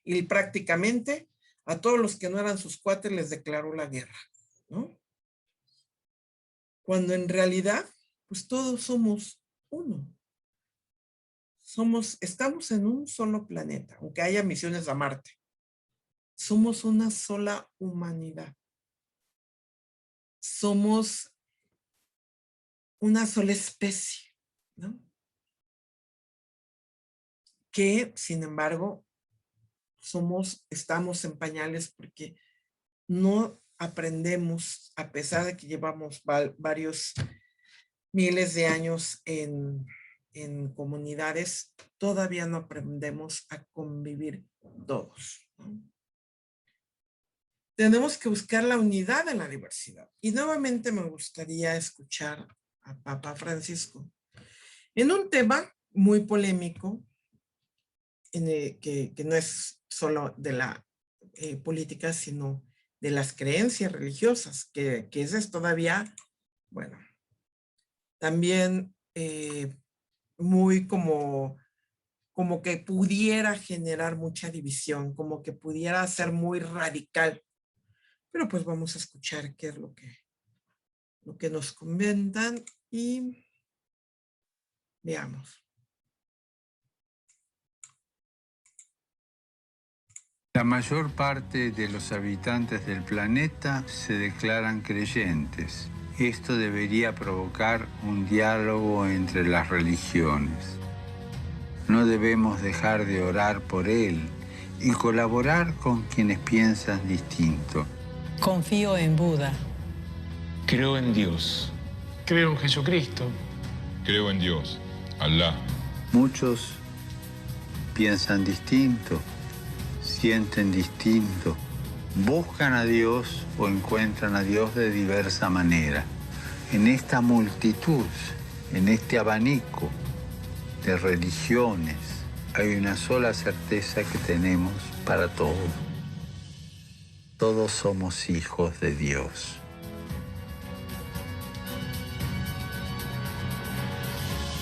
Y prácticamente a todos los que no eran sus cuates les declaró la guerra, ¿no? Cuando en realidad, pues todos somos uno. Estamos en un solo planeta, aunque haya misiones a Marte. Somos una sola humanidad. Somos una sola especie, ¿no? Que, sin embargo, estamos en pañales porque no aprendemos, a pesar de que llevamos varios miles de años en comunidades, todavía no aprendemos a convivir todos, ¿no? Tenemos que buscar la unidad en la diversidad. Y nuevamente me gustaría escuchar a Papa Francisco en un tema muy polémico, que no es solo de la política, sino de las creencias religiosas, que ese es todavía, bueno, también muy como que pudiera generar mucha división, como que pudiera ser muy radical. Pero pues vamos a escuchar qué es lo que nos comentan y veamos. La mayor parte de los habitantes del planeta se declaran creyentes. Esto debería provocar un diálogo entre las religiones. No debemos dejar de orar por él y colaborar con quienes piensan distinto. Confío en Buda. Creo en Dios. Creo en Jesucristo. Creo en Dios, Alá. Muchos piensan distinto, sienten distinto, buscan a Dios o encuentran a Dios de diversa manera. En esta multitud, en este abanico de religiones, hay una sola certeza que tenemos para todos. Todos somos hijos de Dios.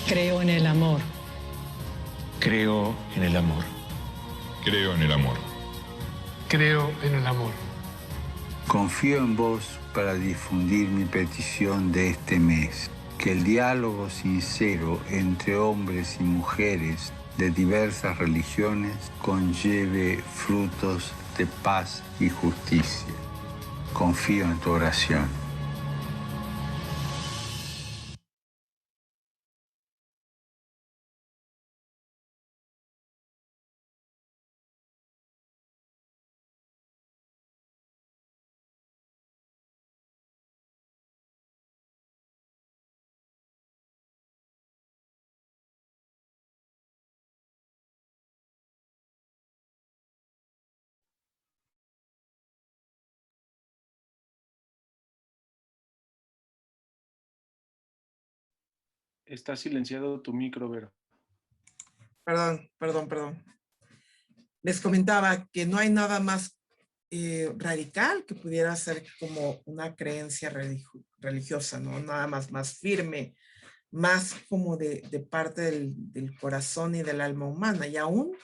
Creo en el amor. Creo en el amor. Creo en el amor. Creo en el amor. Confío en vos para difundir mi petición de este mes. Que el diálogo sincero entre hombres y mujeres de diversas religiones conlleve frutos de paz y justicia. Confío en tu oración. Está silenciado tu micro, Vero. Perdón. Les comentaba que no hay nada más radical que pudiera ser como una creencia religiosa, ¿no? Nada más firme, más como de parte del corazón y del alma humana. Y aún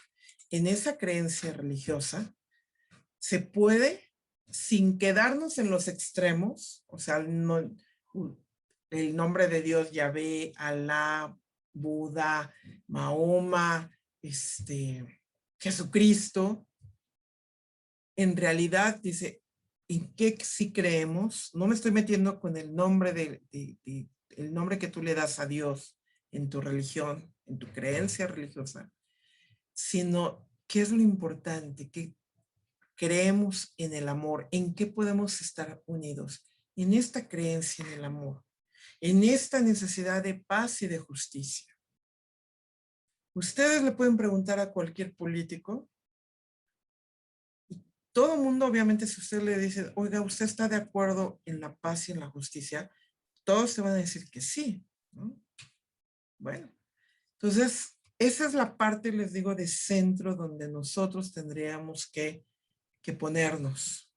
en esa creencia religiosa se puede, sin quedarnos en los extremos, o sea, no, el nombre de Dios, Yahvé, Alá, Buda, Mahoma, Jesucristo, en realidad dice, ¿en qué sí creemos? No me estoy metiendo con el nombre el nombre que tú le das a Dios en tu religión, en tu creencia religiosa, sino qué es lo importante, que creemos en el amor, en qué podemos estar unidos, en esta creencia en el amor. en esta necesidad de paz y de justicia. Ustedes le pueden preguntar a cualquier político, y todo el mundo, obviamente, si usted le dice, oiga, ¿usted está de acuerdo en la paz y en la justicia? Todos se van a decir que sí, ¿no? Bueno, entonces, esa es la parte, les digo, de centro donde nosotros tendríamos que ponernos.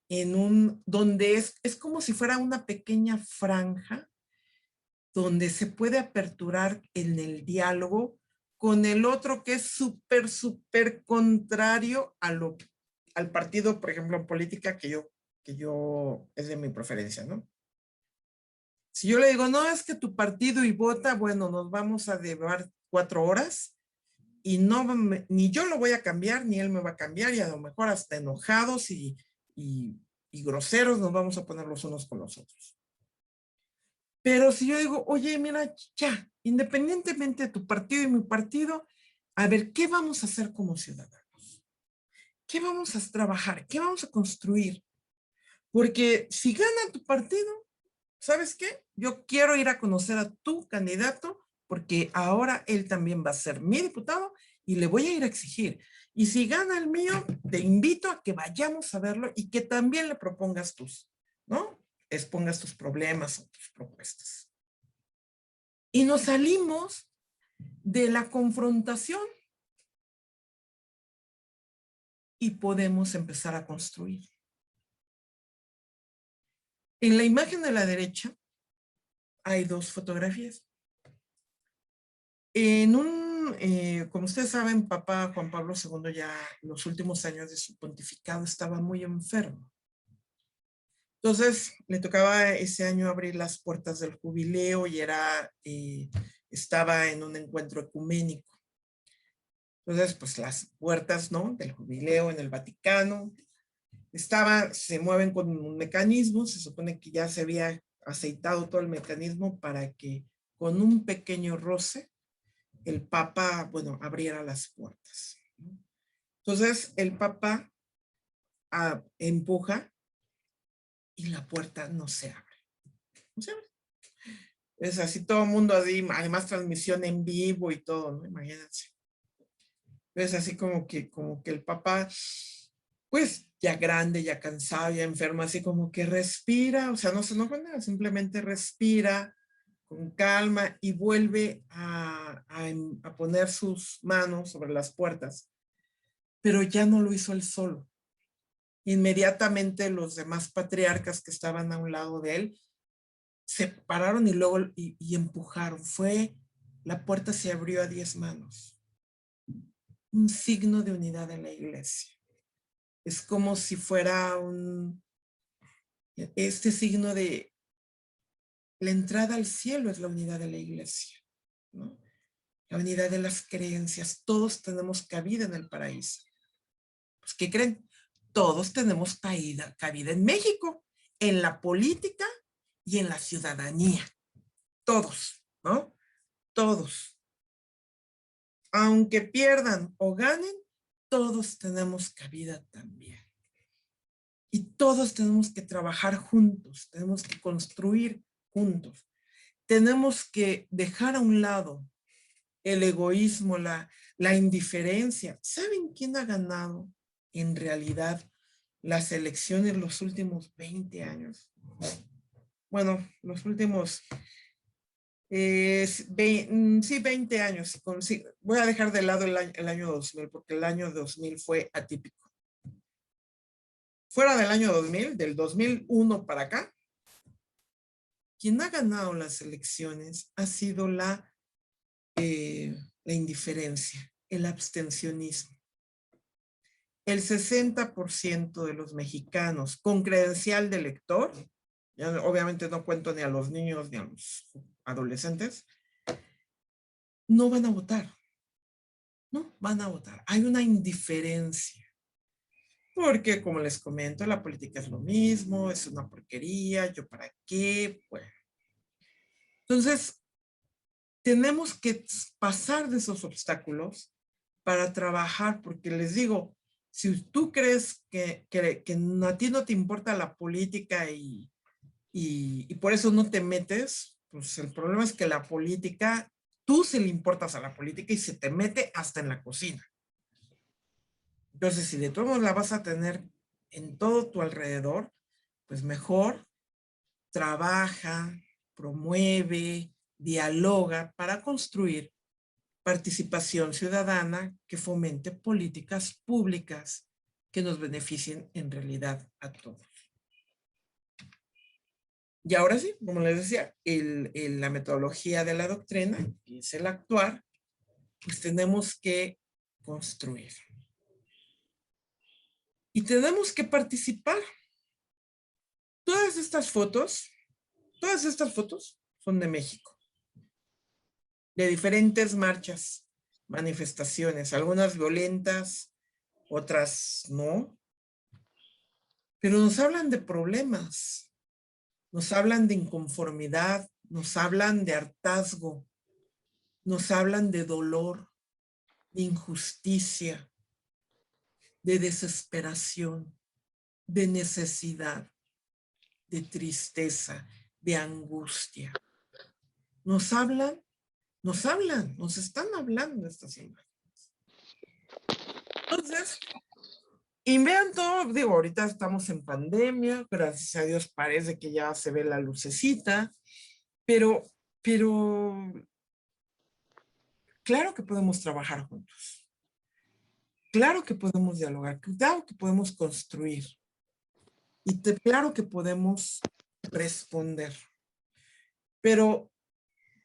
Donde es como si fuera una pequeña franja donde se puede aperturar en el diálogo con el otro que es súper contrario al partido, por ejemplo, en política que yo es de mi preferencia, ¿no? Si yo le digo, no, es que tu partido y vota, bueno, nos vamos a llevar 4 horas y no, ni yo lo voy a cambiar, ni él me va a cambiar, y a lo mejor hasta enojados y groseros nos vamos a poner los unos con los otros. Pero si yo digo, oye, mira, ya, independientemente de tu partido y mi partido, a ver, ¿qué vamos a hacer como ciudadanos? ¿Qué vamos a trabajar? ¿Qué vamos a construir? Porque si gana tu partido, ¿sabes qué? Yo quiero ir a conocer a tu candidato porque ahora él también va a ser mi diputado y le voy a ir a exigir. Y si gana el mío, te invito a que vayamos a verlo y que también le propongas tus, ¿no? Expongas tus problemas o tus propuestas. Y nos salimos de la confrontación y podemos empezar a construir. En la imagen de la derecha hay 2 fotografías. Como ustedes saben, Papa Juan Pablo II ya en los últimos años de su pontificado estaba muy enfermo. Entonces, le tocaba ese año abrir las puertas del jubileo y estaba en un encuentro ecuménico. Entonces, pues las puertas, ¿no?, del jubileo en el Vaticano, se mueven con un mecanismo, se supone que ya se había aceitado todo el mecanismo para que con un pequeño roce el Papa, bueno, abriera las puertas. Entonces, el Papa empuja y la puerta no se abre. No se abre. Es así, todo el mundo así, además transmisión en vivo y todo, ¿no? Imagínense. Es así como que el Papa, pues ya grande, ya cansado, ya enfermo, así como que respira, o sea, no se enoja nada, simplemente respira con calma y vuelve a poner sus manos sobre las puertas. Pero ya no lo hizo él solo. Inmediatamente los demás patriarcas que estaban a un lado de él se pararon y luego y empujaron. La puerta se abrió a 10 manos. Un signo de unidad en la iglesia. Es como si fuera este signo de la entrada al cielo es la unidad de la iglesia, ¿no? La unidad de las creencias. Todos tenemos cabida en el paraíso. Pues, ¿qué creen? Todos tenemos cabida en México, en la política y en la ciudadanía. Todos, ¿no? Todos. Aunque pierdan o ganen, todos tenemos cabida también. Y todos tenemos que trabajar juntos, tenemos que construir juntos. Tenemos que dejar a un lado el egoísmo, la indiferencia. ¿Saben quién ha ganado en realidad las elecciones los últimos 20 años? Bueno, los últimos, sí, 20 años. Voy a dejar de lado el año 2000, porque el año 2000 fue atípico. Fuera del año 2000, del 2001 para acá, quien ha ganado las elecciones ha sido la indiferencia, el abstencionismo. El 60% de los mexicanos con credencial de elector, ya obviamente no cuento ni a los niños ni a los adolescentes, no van a votar. No van a votar. Hay una indiferencia. Porque, como les comento, la política es lo mismo, es una porquería, ¿yo para qué? Bueno. Entonces, tenemos que pasar de esos obstáculos para trabajar, porque les digo, si tú crees que a ti no te importa la política y por eso no te metes, pues el problema es que la política, tú se le importas a la política y se te mete hasta en la cocina. Entonces, si de todos modos la vas a tener en todo tu alrededor, pues mejor trabaja, promueve, dialoga para construir participación ciudadana que fomente políticas públicas que nos beneficien en realidad a todos. Y ahora sí, como les decía, la metodología de la doctrina, que es el actuar, pues tenemos que construir. Y tenemos que participar. Todas estas fotos son de México. De diferentes marchas, manifestaciones, algunas violentas, otras no. Pero nos hablan de problemas, nos hablan de inconformidad, nos hablan de hartazgo, nos hablan de dolor, de injusticia, de desesperación, de necesidad, de tristeza, de angustia. Nos están hablando estas imágenes. Entonces, y vean todo, digo, ahorita estamos en pandemia, gracias a Dios parece que ya se ve la lucecita, pero claro que podemos trabajar juntos. Claro que podemos dialogar, claro que podemos construir. Y claro que podemos responder. Pero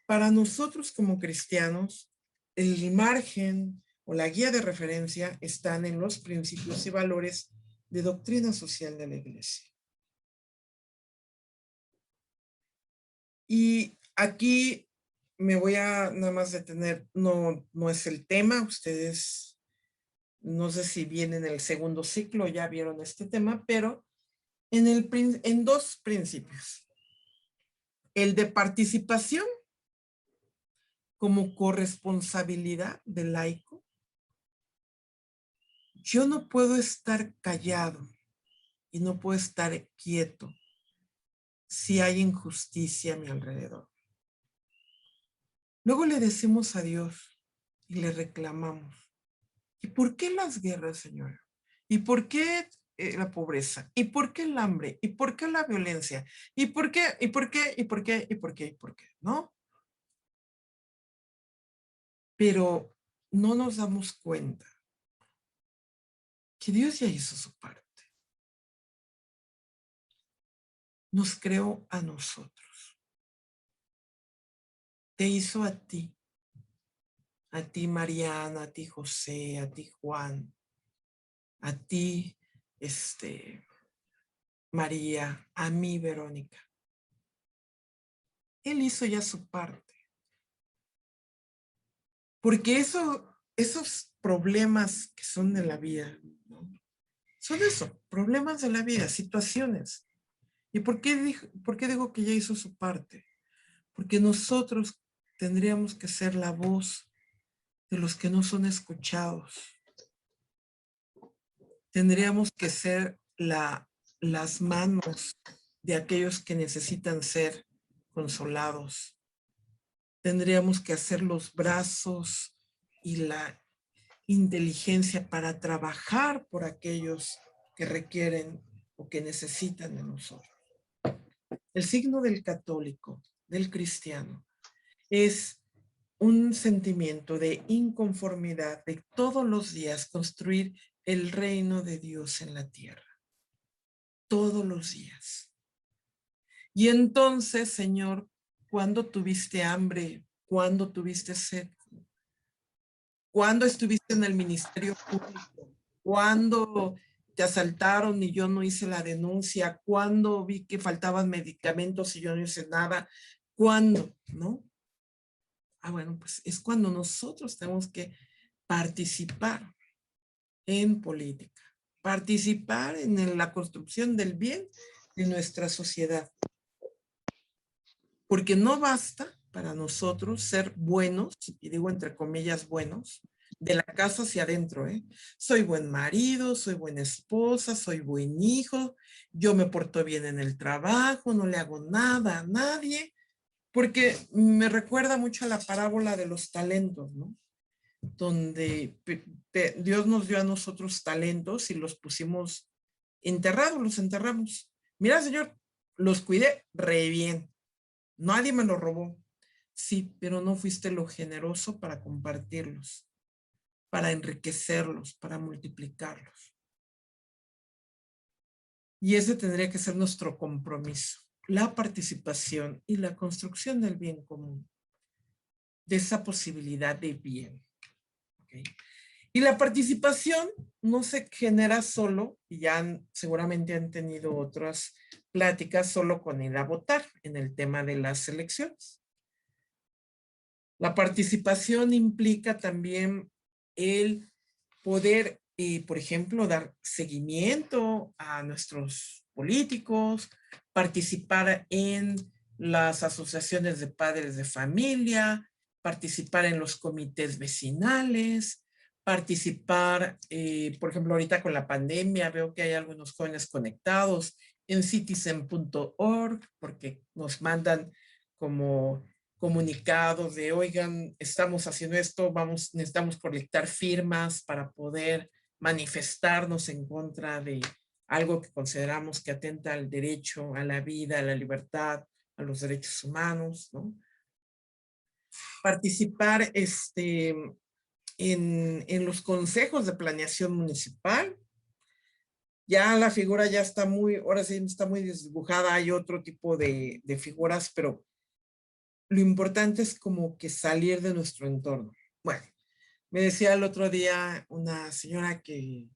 para nosotros como cristianos, el margen o la guía de referencia están en los principios y valores de doctrina social de la Iglesia. Y aquí me voy a nada más detener, no es el tema, ustedes no sé si vienen en el segundo ciclo, ya vieron este tema, pero en dos principios. El de participación como corresponsabilidad del laico. Yo no puedo estar callado y no puedo estar quieto si hay injusticia a mi alrededor. Luego le decimos a Dios y le reclamamos. ¿Y por qué las guerras, Señor? ¿Y por qué la pobreza? ¿Y por qué el hambre? ¿Y por qué la violencia? ¿Y por qué? ¿Y por qué? ¿Y por qué? ¿Y por qué? ¿Y por qué? ¿No? Pero no nos damos cuenta que Dios ya hizo su parte. Nos creó a nosotros. Te hizo a ti Mariana, a ti José, a ti Juan, a ti María, a mí Verónica. Él hizo ya su parte. Porque esos problemas que son de la vida, ¿no? Son eso, problemas de la vida, situaciones. ¿Y por qué digo que ya hizo su parte? Porque nosotros tendríamos que ser la voz de los que no son escuchados. Tendríamos que ser las manos de aquellos que necesitan ser consolados. Tendríamos que hacer los brazos y la inteligencia para trabajar por aquellos que requieren o que necesitan de nosotros. El signo del católico, del cristiano, es un sentimiento de inconformidad, de todos los días construir el reino de Dios en la tierra. Todos los días. Y entonces, Señor, ¿cuándo tuviste hambre? ¿Cuándo tuviste sed? ¿Cuándo estuviste en el ministerio público? ¿Cuándo te asaltaron y yo no hice la denuncia? ¿Cuándo vi que faltaban medicamentos y yo no hice nada? ¿Cuándo? ¿No? Bueno, pues es cuando nosotros tenemos que participar en política, participar en la construcción del bien de nuestra sociedad. Porque no basta para nosotros ser buenos, y digo entre comillas buenos, de la casa hacia adentro, ¿eh? Soy buen marido, soy buena esposa, soy buen hijo, yo me porto bien en el trabajo, no le hago nada a nadie. porque me recuerda mucho a la parábola de los talentos, ¿no? Donde Dios nos dio a nosotros talentos y los pusimos enterrados, los enterramos. Mira, Señor, los cuidé re bien. Nadie me los robó. Sí, pero no fuiste lo generoso para compartirlos, para enriquecerlos, para multiplicarlos. Y ese tendría que ser nuestro compromiso, la participación y la construcción del bien común, de esa posibilidad de bien. ¿Okay? Y la participación no se genera solo, y ya seguramente han tenido otras pláticas, solo con ir a votar en el tema de las elecciones. La participación implica también el poder, por ejemplo, dar seguimiento a nuestros políticos, participar en las asociaciones de padres de familia, participar en los comités vecinales, participar, por ejemplo, ahorita con la pandemia, veo que hay algunos jóvenes conectados en citizen.org, porque nos mandan como comunicados de, oigan, estamos haciendo esto, necesitamos colectar firmas para poder manifestarnos en contra de algo que consideramos que atenta al derecho a la vida, a la libertad, a los derechos humanos, ¿no? Participar en los consejos de planeación municipal. Ya la figura ya está muy, ahora sí está muy desdibujada, hay otro tipo de figuras, pero lo importante es como que salir de nuestro entorno. Bueno, me decía el otro día una señora que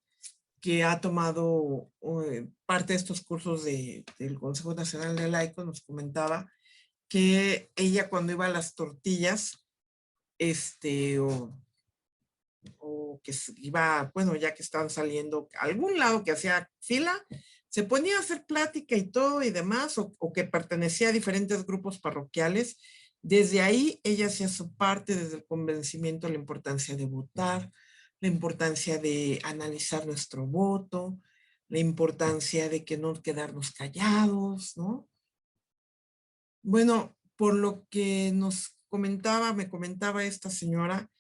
ha tomado parte de estos cursos del Consejo Nacional de Laicos, nos comentaba que ella cuando iba a las tortillas, o que iba, bueno, ya que estaban saliendo a algún lado que hacía fila, se ponía a hacer plática y todo y demás, o que pertenecía a diferentes grupos parroquiales. Desde ahí ella hacía su parte, desde el convencimiento de la importancia de votar, la importancia de analizar nuestro voto, la importancia de que no quedarnos callados, ¿no? Bueno, por lo que me comentaba esta señora,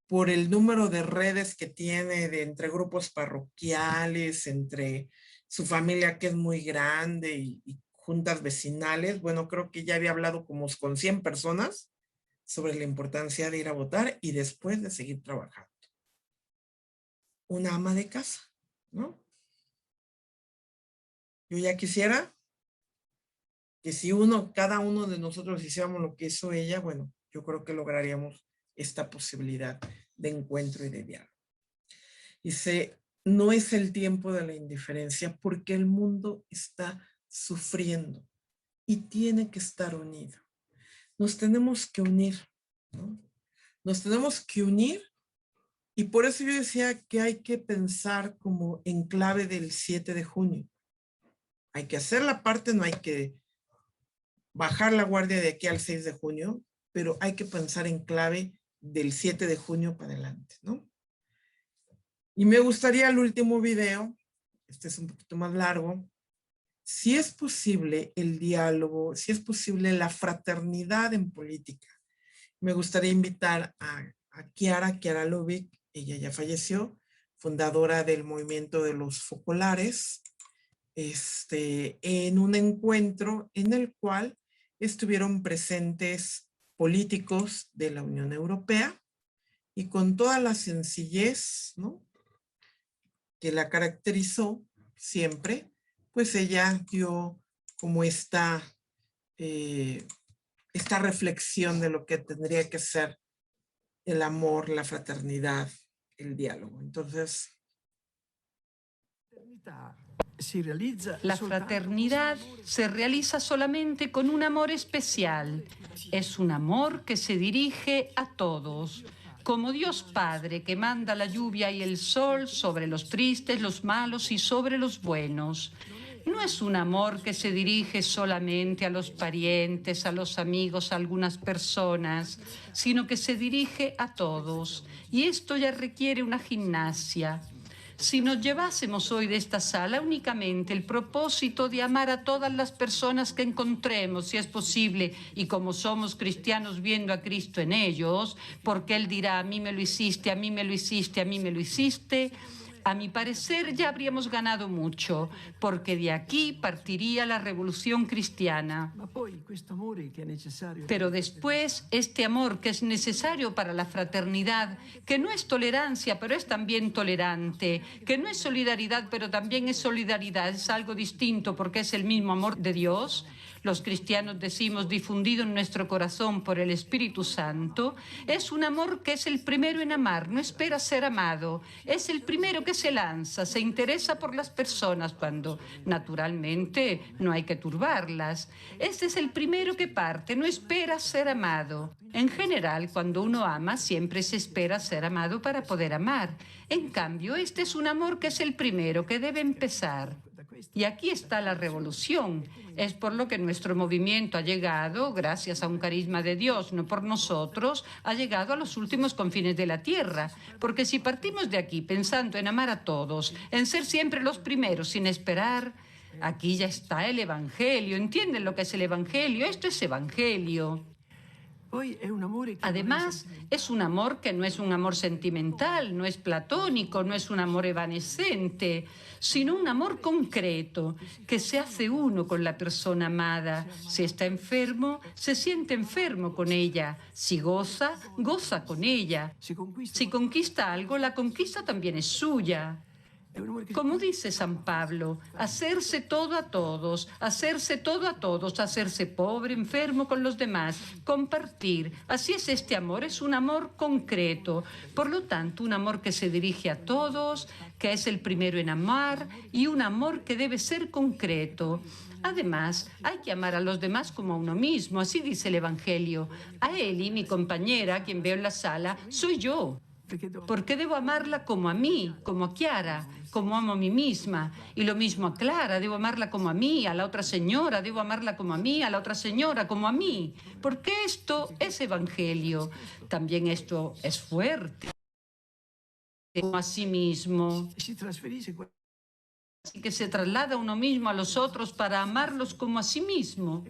por el número de redes que tiene entre grupos parroquiales, entre su familia que es muy grande y juntas vecinales, bueno, creo que ya había hablado como con 100 personas sobre la importancia de ir a votar y después de seguir trabajando. Una ama de casa, ¿no? Yo ya quisiera que si cada uno de nosotros hiciéramos lo que hizo ella, bueno, yo creo que lograríamos esta posibilidad de encuentro y de diálogo. Dice, no es el tiempo de la indiferencia porque el mundo está sufriendo y tiene que estar unido. Nos tenemos que unir, ¿no? Nos tenemos que unir y por eso yo decía que hay que pensar como en clave del 7 de junio. Hay que hacer la parte, no hay que bajar la guardia de aquí al 6 de junio, pero hay que pensar en clave del 7 de junio para adelante, ¿no? Y me gustaría el último video, este es un poquito más largo, si es posible el diálogo, si es posible la fraternidad en política. Me gustaría invitar a Chiara Lubick, ella ya falleció, fundadora del movimiento de los focolares, en un encuentro en el cual estuvieron presentes políticos de la Unión Europea y con toda la sencillez, ¿no?, que la caracterizó siempre, pues ella dio como esta reflexión de lo que tendría que ser el amor, la fraternidad, el diálogo. Entonces, la fraternidad se realiza solamente con un amor especial. Es un amor que se dirige a todos, como Dios Padre que manda la lluvia y el sol sobre los tristes, los malos y sobre los buenos. No es un amor que se dirige solamente a los parientes, a los amigos, a algunas personas, sino que se dirige a todos. Y esto ya requiere una gimnasia. Si nos llevásemos hoy de esta sala únicamente el propósito de amar a todas las personas que encontremos, si es posible, y como somos cristianos viendo a Cristo en ellos, porque Él dirá, a mí me lo hiciste, a mí me lo hiciste, a mí me lo hiciste, a mi parecer ya habríamos ganado mucho, porque de aquí partiría la revolución cristiana. Pero después, este amor que es necesario para la fraternidad, que no es tolerancia, pero es también tolerante, que no es solidaridad, pero también es solidaridad, es algo distinto porque es el mismo amor de Dios. Los cristianos decimos difundido en nuestro corazón por el Espíritu Santo, es un amor que es el primero en amar, no espera ser amado, es el primero que se lanza, se interesa por las personas cuando naturalmente no hay que turbarlas. Este es el primero que parte, no espera ser amado. En general, cuando uno ama, siempre se espera ser amado para poder amar. En cambio, este es un amor que es el primero, que debe empezar. Y aquí está la revolución. Es por lo que nuestro movimiento ha llegado, gracias a un carisma de Dios, no por nosotros, ha llegado a los últimos confines de la tierra. Porque si partimos de aquí pensando en amar a todos, en ser siempre los primeros sin esperar, aquí ya está el Evangelio. ¿Entienden lo que es el Evangelio? Esto es Evangelio. Además, es un amor que no es un amor sentimental, no es platónico, no es un amor evanescente, sino un amor concreto, que se hace uno con la persona amada. Si está enfermo, se siente enfermo con ella. Si goza, goza con ella. Si conquista algo, la conquista también es suya. Como dice San Pablo, hacerse todo a todos, hacerse todo a todos, hacerse pobre, enfermo con los demás, compartir. Así es este amor, es un amor concreto. Por lo tanto, un amor que se dirige a todos, que es el primero en amar y un amor que debe ser concreto. Además, hay que amar a los demás como a uno mismo, así dice el Evangelio. A Eli, mi compañera, a quien veo en la sala, soy yo. ¿Por qué debo amarla como a mí, como a Chiara, como amo a mí misma? Y lo mismo a Clara, debo amarla como a mí, a la otra señora, debo amarla como a mí, a la otra señora, como a mí. Porque esto es Evangelio. También esto es fuerte. Como a sí mismo. Así que se traslada uno mismo a los otros para amarlos como a sí mismo.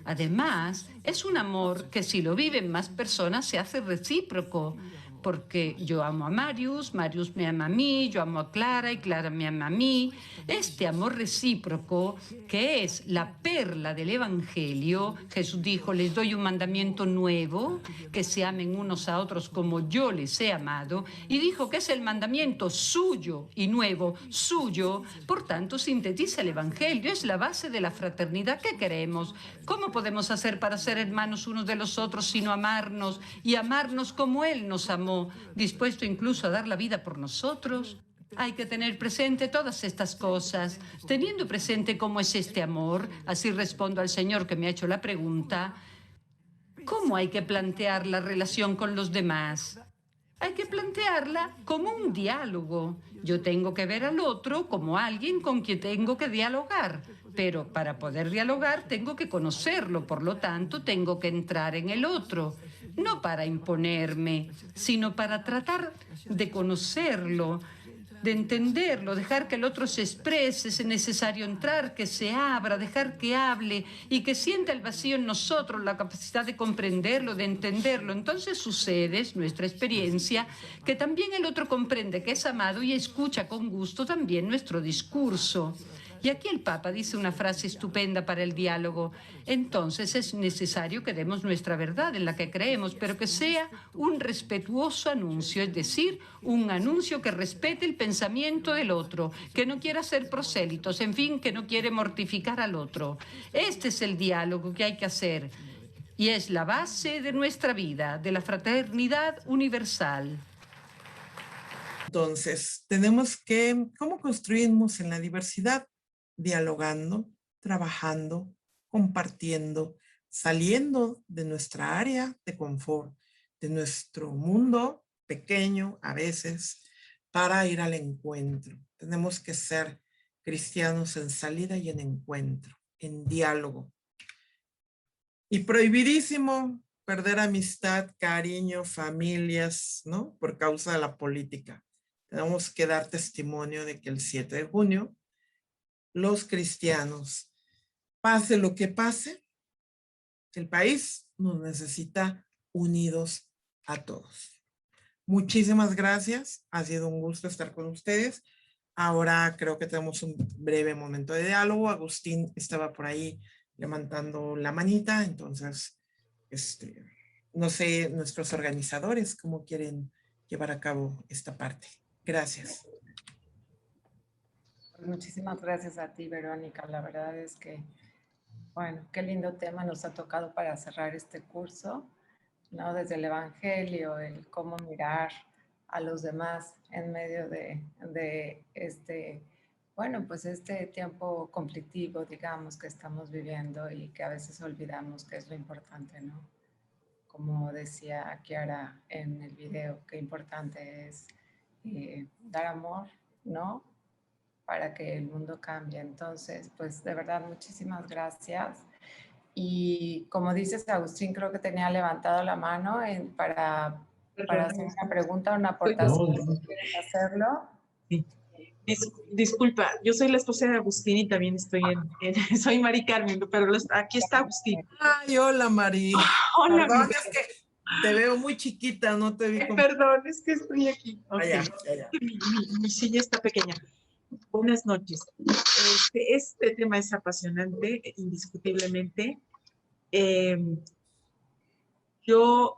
Además, es un amor que si lo viven más personas se hace recíproco. Porque yo amo a Marius, Marius me ama a mí, yo amo a Clara y Clara me ama a mí. Este amor recíproco, que es la perla del Evangelio, Jesús dijo, les doy un mandamiento nuevo, que se amen unos a otros como yo les he amado, y dijo que es el mandamiento suyo y nuevo, suyo, por tanto sintetiza el Evangelio, es la base de la fraternidad que queremos. ¿Cómo podemos hacer para ser hermanos unos de los otros sino amarnos y amarnos como Él nos amó? Dispuesto incluso a dar la vida por nosotros. Hay que tener presente todas estas cosas. Teniendo presente cómo es este amor, así respondo al Señor que me ha hecho la pregunta, ¿cómo hay que plantear la relación con los demás? Hay que plantearla como un diálogo. Yo tengo que ver al otro como alguien con quien tengo que dialogar. Pero para poder dialogar tengo que conocerlo, por lo tanto tengo que entrar en el otro. No para imponerme, sino para tratar de conocerlo, de entenderlo, dejar que el otro se exprese, es necesario entrar, que se abra, dejar que hable y que sienta el vacío en nosotros, la capacidad de comprenderlo, de entenderlo. Entonces sucede, es nuestra experiencia, que también el otro comprende que es amado y escucha con gusto también nuestro discurso. Y aquí el Papa dice una frase estupenda para el diálogo. Entonces es necesario que demos nuestra verdad en la que creemos, pero que sea un respetuoso anuncio, es decir, un anuncio que respete el pensamiento del otro, que no quiera ser prosélitos, en fin, que no quiere mortificar al otro. Este es el diálogo que hay que hacer y es la base de nuestra vida, de la fraternidad universal. Entonces, tenemos que, ¿cómo construimos en la diversidad? Dialogando, trabajando, compartiendo, saliendo de nuestra área de confort, de nuestro mundo pequeño a veces, para ir al encuentro. Tenemos que ser cristianos en salida y en encuentro, en diálogo. Y prohibidísimo perder amistad, cariño, familias, ¿no? Por causa de la política. tenemos que dar testimonio de que el 7 de junio los cristianos, pase lo que pase, el país nos necesita unidos a todos. Muchísimas gracias. Ha sido un gusto estar con ustedes. Ahora creo que tenemos un breve momento de diálogo. Agustín estaba por ahí levantando la manita, entonces, no sé, nuestros organizadores, cómo quieren llevar a cabo esta parte. Gracias. Muchísimas gracias a ti, Verónica. La verdad es que, bueno, qué lindo tema nos ha tocado para cerrar este curso, ¿no? Desde el Evangelio, el cómo mirar a los demás en medio de este, bueno, pues este tiempo conflictivo, digamos, que estamos viviendo y que a veces olvidamos que es lo importante, ¿no? Como decía Kiara en el video, qué importante es dar amor, ¿no? Para que el mundo cambie. Entonces, pues de verdad, muchísimas gracias. Y como dices, Agustín, creo que tenía levantado la mano para hacer una pregunta o una aportación. ¿Quieres hacerlo? Sí. Disculpa, yo soy la esposa de Agustín y también estoy soy Mari Carmen, pero aquí está Agustín. Ay, hola, Mari. Hola, perdón, es que te veo muy chiquita, no te vi. Perdón, es que estoy aquí. Okay. Allá. Mi silla está pequeña. Buenas noches. Este tema es apasionante, indiscutiblemente. Yo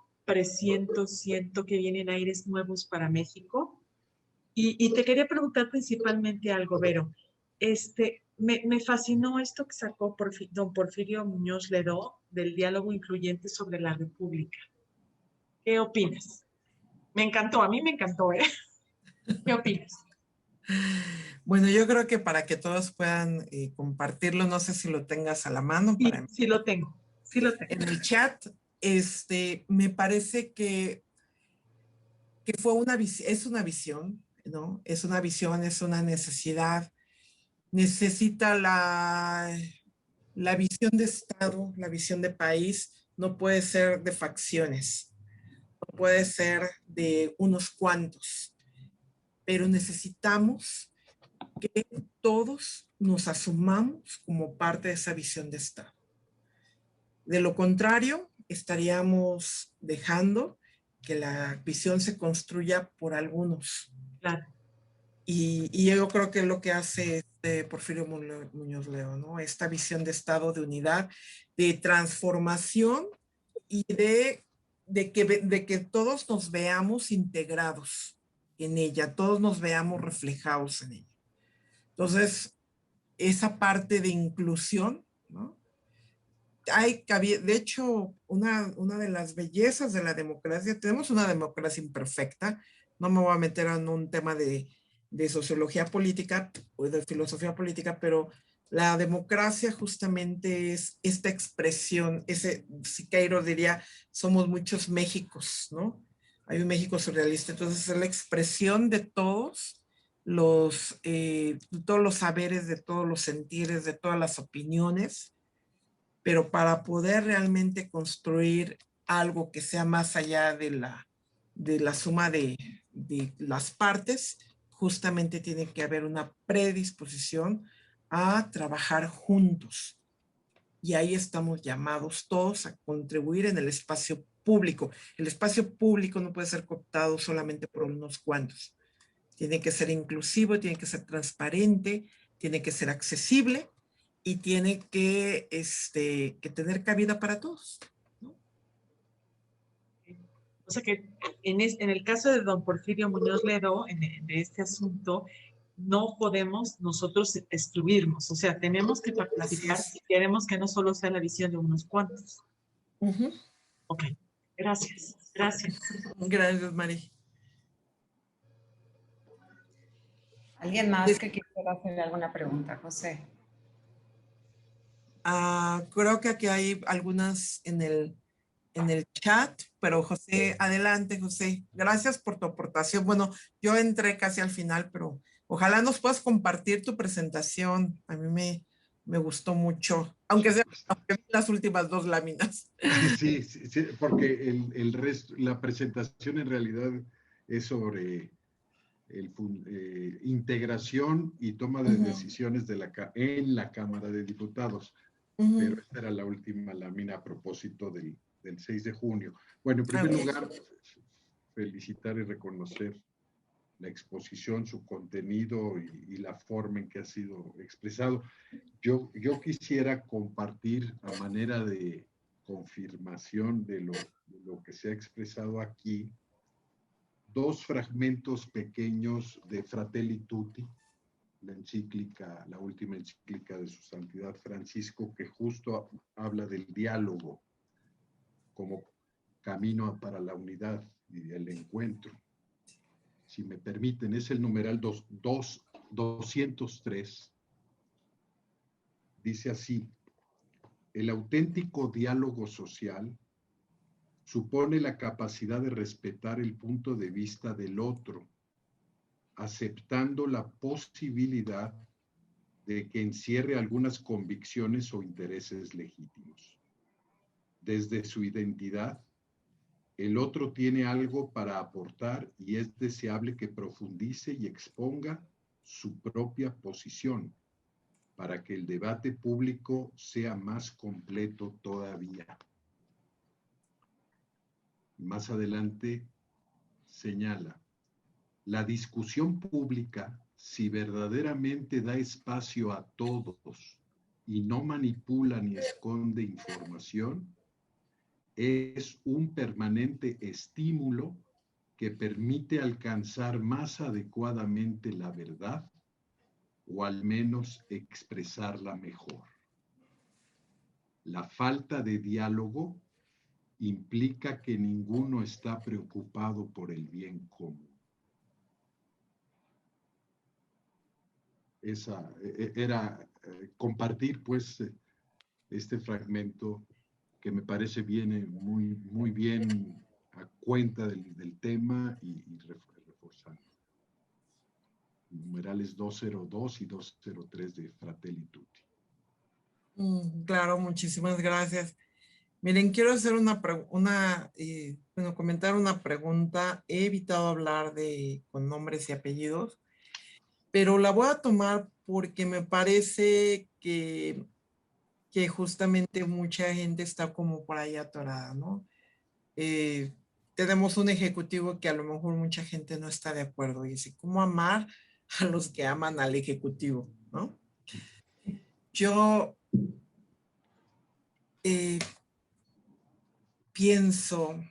siento que vienen aires nuevos para México. Y te quería preguntar principalmente algo, Vero. Me fascinó esto que sacó don Porfirio Muñoz Ledo del diálogo incluyente sobre la República. ¿Qué opinas? Me encantó, a mí me encantó, ¿eh? ¿Qué opinas? Bueno, yo creo que para que todos puedan compartirlo, no sé si lo tengas a la mano. Sí, lo tengo. En el chat, me parece que fue es una visión, ¿no? Es una visión, es una necesidad. Necesita la visión de Estado, la visión de país, no puede ser de facciones, no puede ser de unos cuantos, pero necesitamos que todos nos asumamos como parte de esa visión de Estado. De lo contrario, estaríamos dejando que la visión se construya por algunos. Claro. Y yo creo que es lo que hace Porfirio Muñoz Ledo, ¿no? Esta visión de Estado, de unidad, de transformación y de que todos nos veamos integrados en ella, todos nos veamos reflejados en ella. Entonces, esa parte de inclusión, ¿no? De hecho, una de las bellezas de la democracia, tenemos una democracia imperfecta, no me voy a meter en un tema de sociología política o de filosofía política, pero la democracia justamente es esta expresión, Siqueiro diría, somos muchos Méxicos, ¿no? Hay un México surrealista, entonces es la expresión de todos los saberes, de todos los sentires, de todas las opiniones, pero para poder realmente construir algo que sea más allá de la suma de las partes, justamente tiene que haber una predisposición a trabajar juntos. Y ahí estamos llamados todos a contribuir en el espacio público. El espacio público no puede ser cooptado solamente por unos cuantos. Tiene que ser inclusivo, tiene que ser transparente, tiene que ser accesible y tiene que tener cabida para todos, ¿no? O sea que en el caso de don Porfirio Muñoz Ledo, de este asunto, no podemos nosotros excluirnos. O sea, tenemos que participar si queremos que no solo sea la visión de unos cuantos. Ok, gracias. Gracias, Mari. ¿Alguien más que quisiera hacer alguna pregunta, José? Creo que aquí hay algunas en el chat, pero José, adelante, José. Gracias por tu aportación. Bueno, yo entré casi al final, pero ojalá nos puedas compartir tu presentación. A mí me gustó mucho, aunque las últimas 2 láminas. Sí, porque el resto, la presentación en realidad es sobre integración y toma de decisiones en la Cámara de Diputados. Pero esta era la última lámina a propósito del 6 de junio. Bueno, en primer lugar, felicitar y reconocer la exposición, su contenido y la forma en que ha sido expresado. Yo quisiera compartir a manera de confirmación de lo que se ha expresado aquí, dos fragmentos pequeños de Fratelli Tutti, la encíclica, la última encíclica de su Santidad Francisco, que justo habla del diálogo como camino para la unidad y el encuentro. Si me permiten, es el numeral 203. Dice así: el auténtico diálogo social supone la capacidad de respetar el punto de vista del otro, aceptando la posibilidad de que encierre algunas convicciones o intereses legítimos. Desde su identidad, el otro tiene algo para aportar y es deseable que profundice y exponga su propia posición para que el debate público sea más completo todavía. Más adelante señala: la discusión pública, si verdaderamente da espacio a todos y no manipula ni esconde información, es un permanente estímulo que permite alcanzar más adecuadamente la verdad o al menos expresarla mejor. La falta de diálogo implica que ninguno está preocupado por el bien común. Esa era compartir pues este fragmento que me parece viene muy bien a cuenta del tema y reforzando. Numerales 202 y 203 de Fratelli Tutti. Claro, muchísimas gracias. Miren, quiero hacer comentar una pregunta. He evitado hablar con nombres y apellidos, pero la voy a tomar porque me parece que justamente mucha gente está como por ahí atorada, ¿no? Tenemos un ejecutivo que a lo mejor mucha gente no está de acuerdo y dice, ¿cómo amar a los que aman al ejecutivo, ¿no? Yo pienso,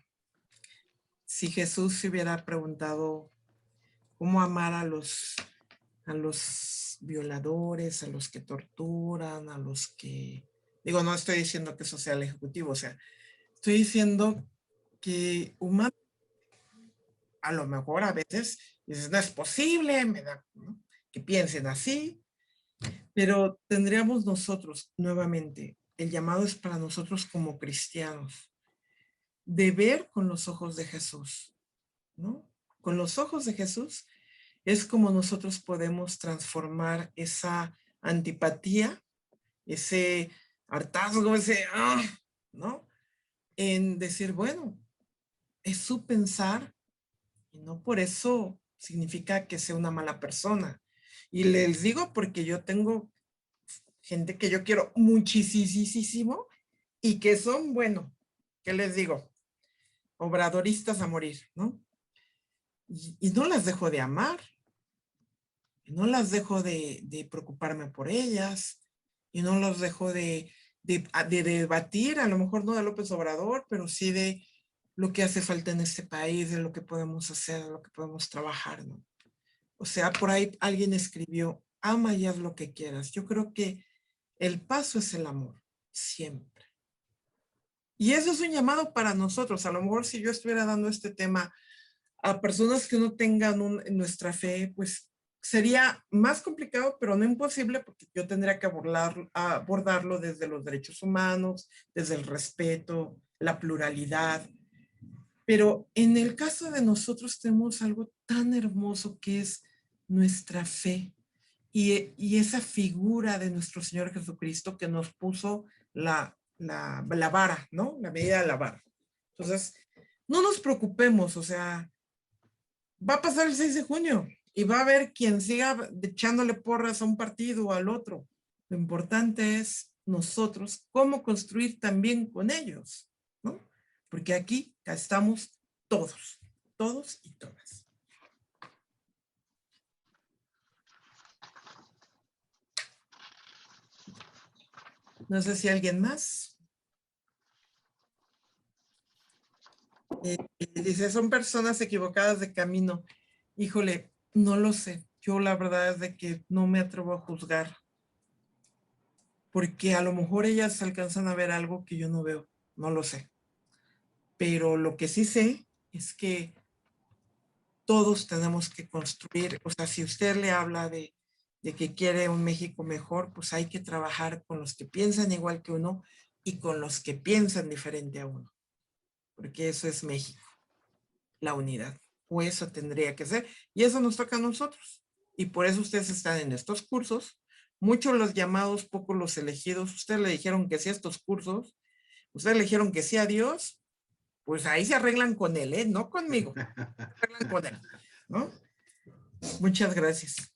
si Jesús se hubiera preguntado cómo amar a los violadores, a los que torturan, a los que... Digo, no estoy diciendo que eso sea el ejecutivo, o sea, estoy diciendo que humanamente, a lo mejor a veces dices, no es posible, ¿no? Que piensen así, pero tendríamos nosotros, nuevamente, el llamado es para nosotros como cristianos, de ver con los ojos de Jesús, ¿no? Con los ojos de Jesús es como nosotros podemos transformar esa antipatía, ese hartazgo, ¿no? En decir, bueno, es su pensar y no por eso significa que sea una mala persona. Y les digo porque yo tengo gente que yo quiero muchísimo y que son, bueno, ¿qué les digo? Obradoristas a morir, ¿no? Y no las dejo de amar, no las dejo de preocuparme por ellas, y no las dejo de debatir, a lo mejor no de López Obrador, pero sí de lo que hace falta en este país, de lo que podemos hacer, de lo que podemos trabajar, ¿no? O sea, por ahí alguien escribió, ama y haz lo que quieras. Yo creo que el paso es el amor, siempre. Y eso es un llamado para nosotros. A lo mejor si yo estuviera dando este tema a personas que no tengan nuestra fe, pues sería más complicado, pero no imposible, porque yo tendría que abordarlo desde los derechos humanos, desde el respeto, la pluralidad. Pero en el caso de nosotros tenemos algo tan hermoso que es nuestra fe y esa figura de nuestro Señor Jesucristo que nos puso la vara, ¿no? La medida de la vara. Entonces, no nos preocupemos, o sea, va a pasar el 6 de junio Y va a haber quien siga echándole porras a un partido o al otro. Lo importante es nosotros cómo construir también con ellos, ¿no? Porque aquí estamos todos y todas. No sé si alguien más. Dice, son personas equivocadas de camino. Híjole, no lo sé. Yo la verdad es de que no me atrevo a juzgar. Porque a lo mejor ellas alcanzan a ver algo que yo no veo. No lo sé. Pero lo que sí sé es que todos tenemos que construir. O sea, si usted le habla de que quiere un México mejor, pues hay que trabajar con los que piensan igual que uno y con los que piensan diferente a uno. Porque eso es México, la unidad. O eso tendría que ser. Y eso nos toca a nosotros. Y por eso ustedes están en estos cursos. Muchos los llamados, pocos los elegidos. Ustedes le dijeron que sí a estos cursos. Ustedes le dijeron que sí a Dios. Pues ahí se arreglan con él, ¿eh? No conmigo. Se arreglan con él, ¿no? Muchas gracias.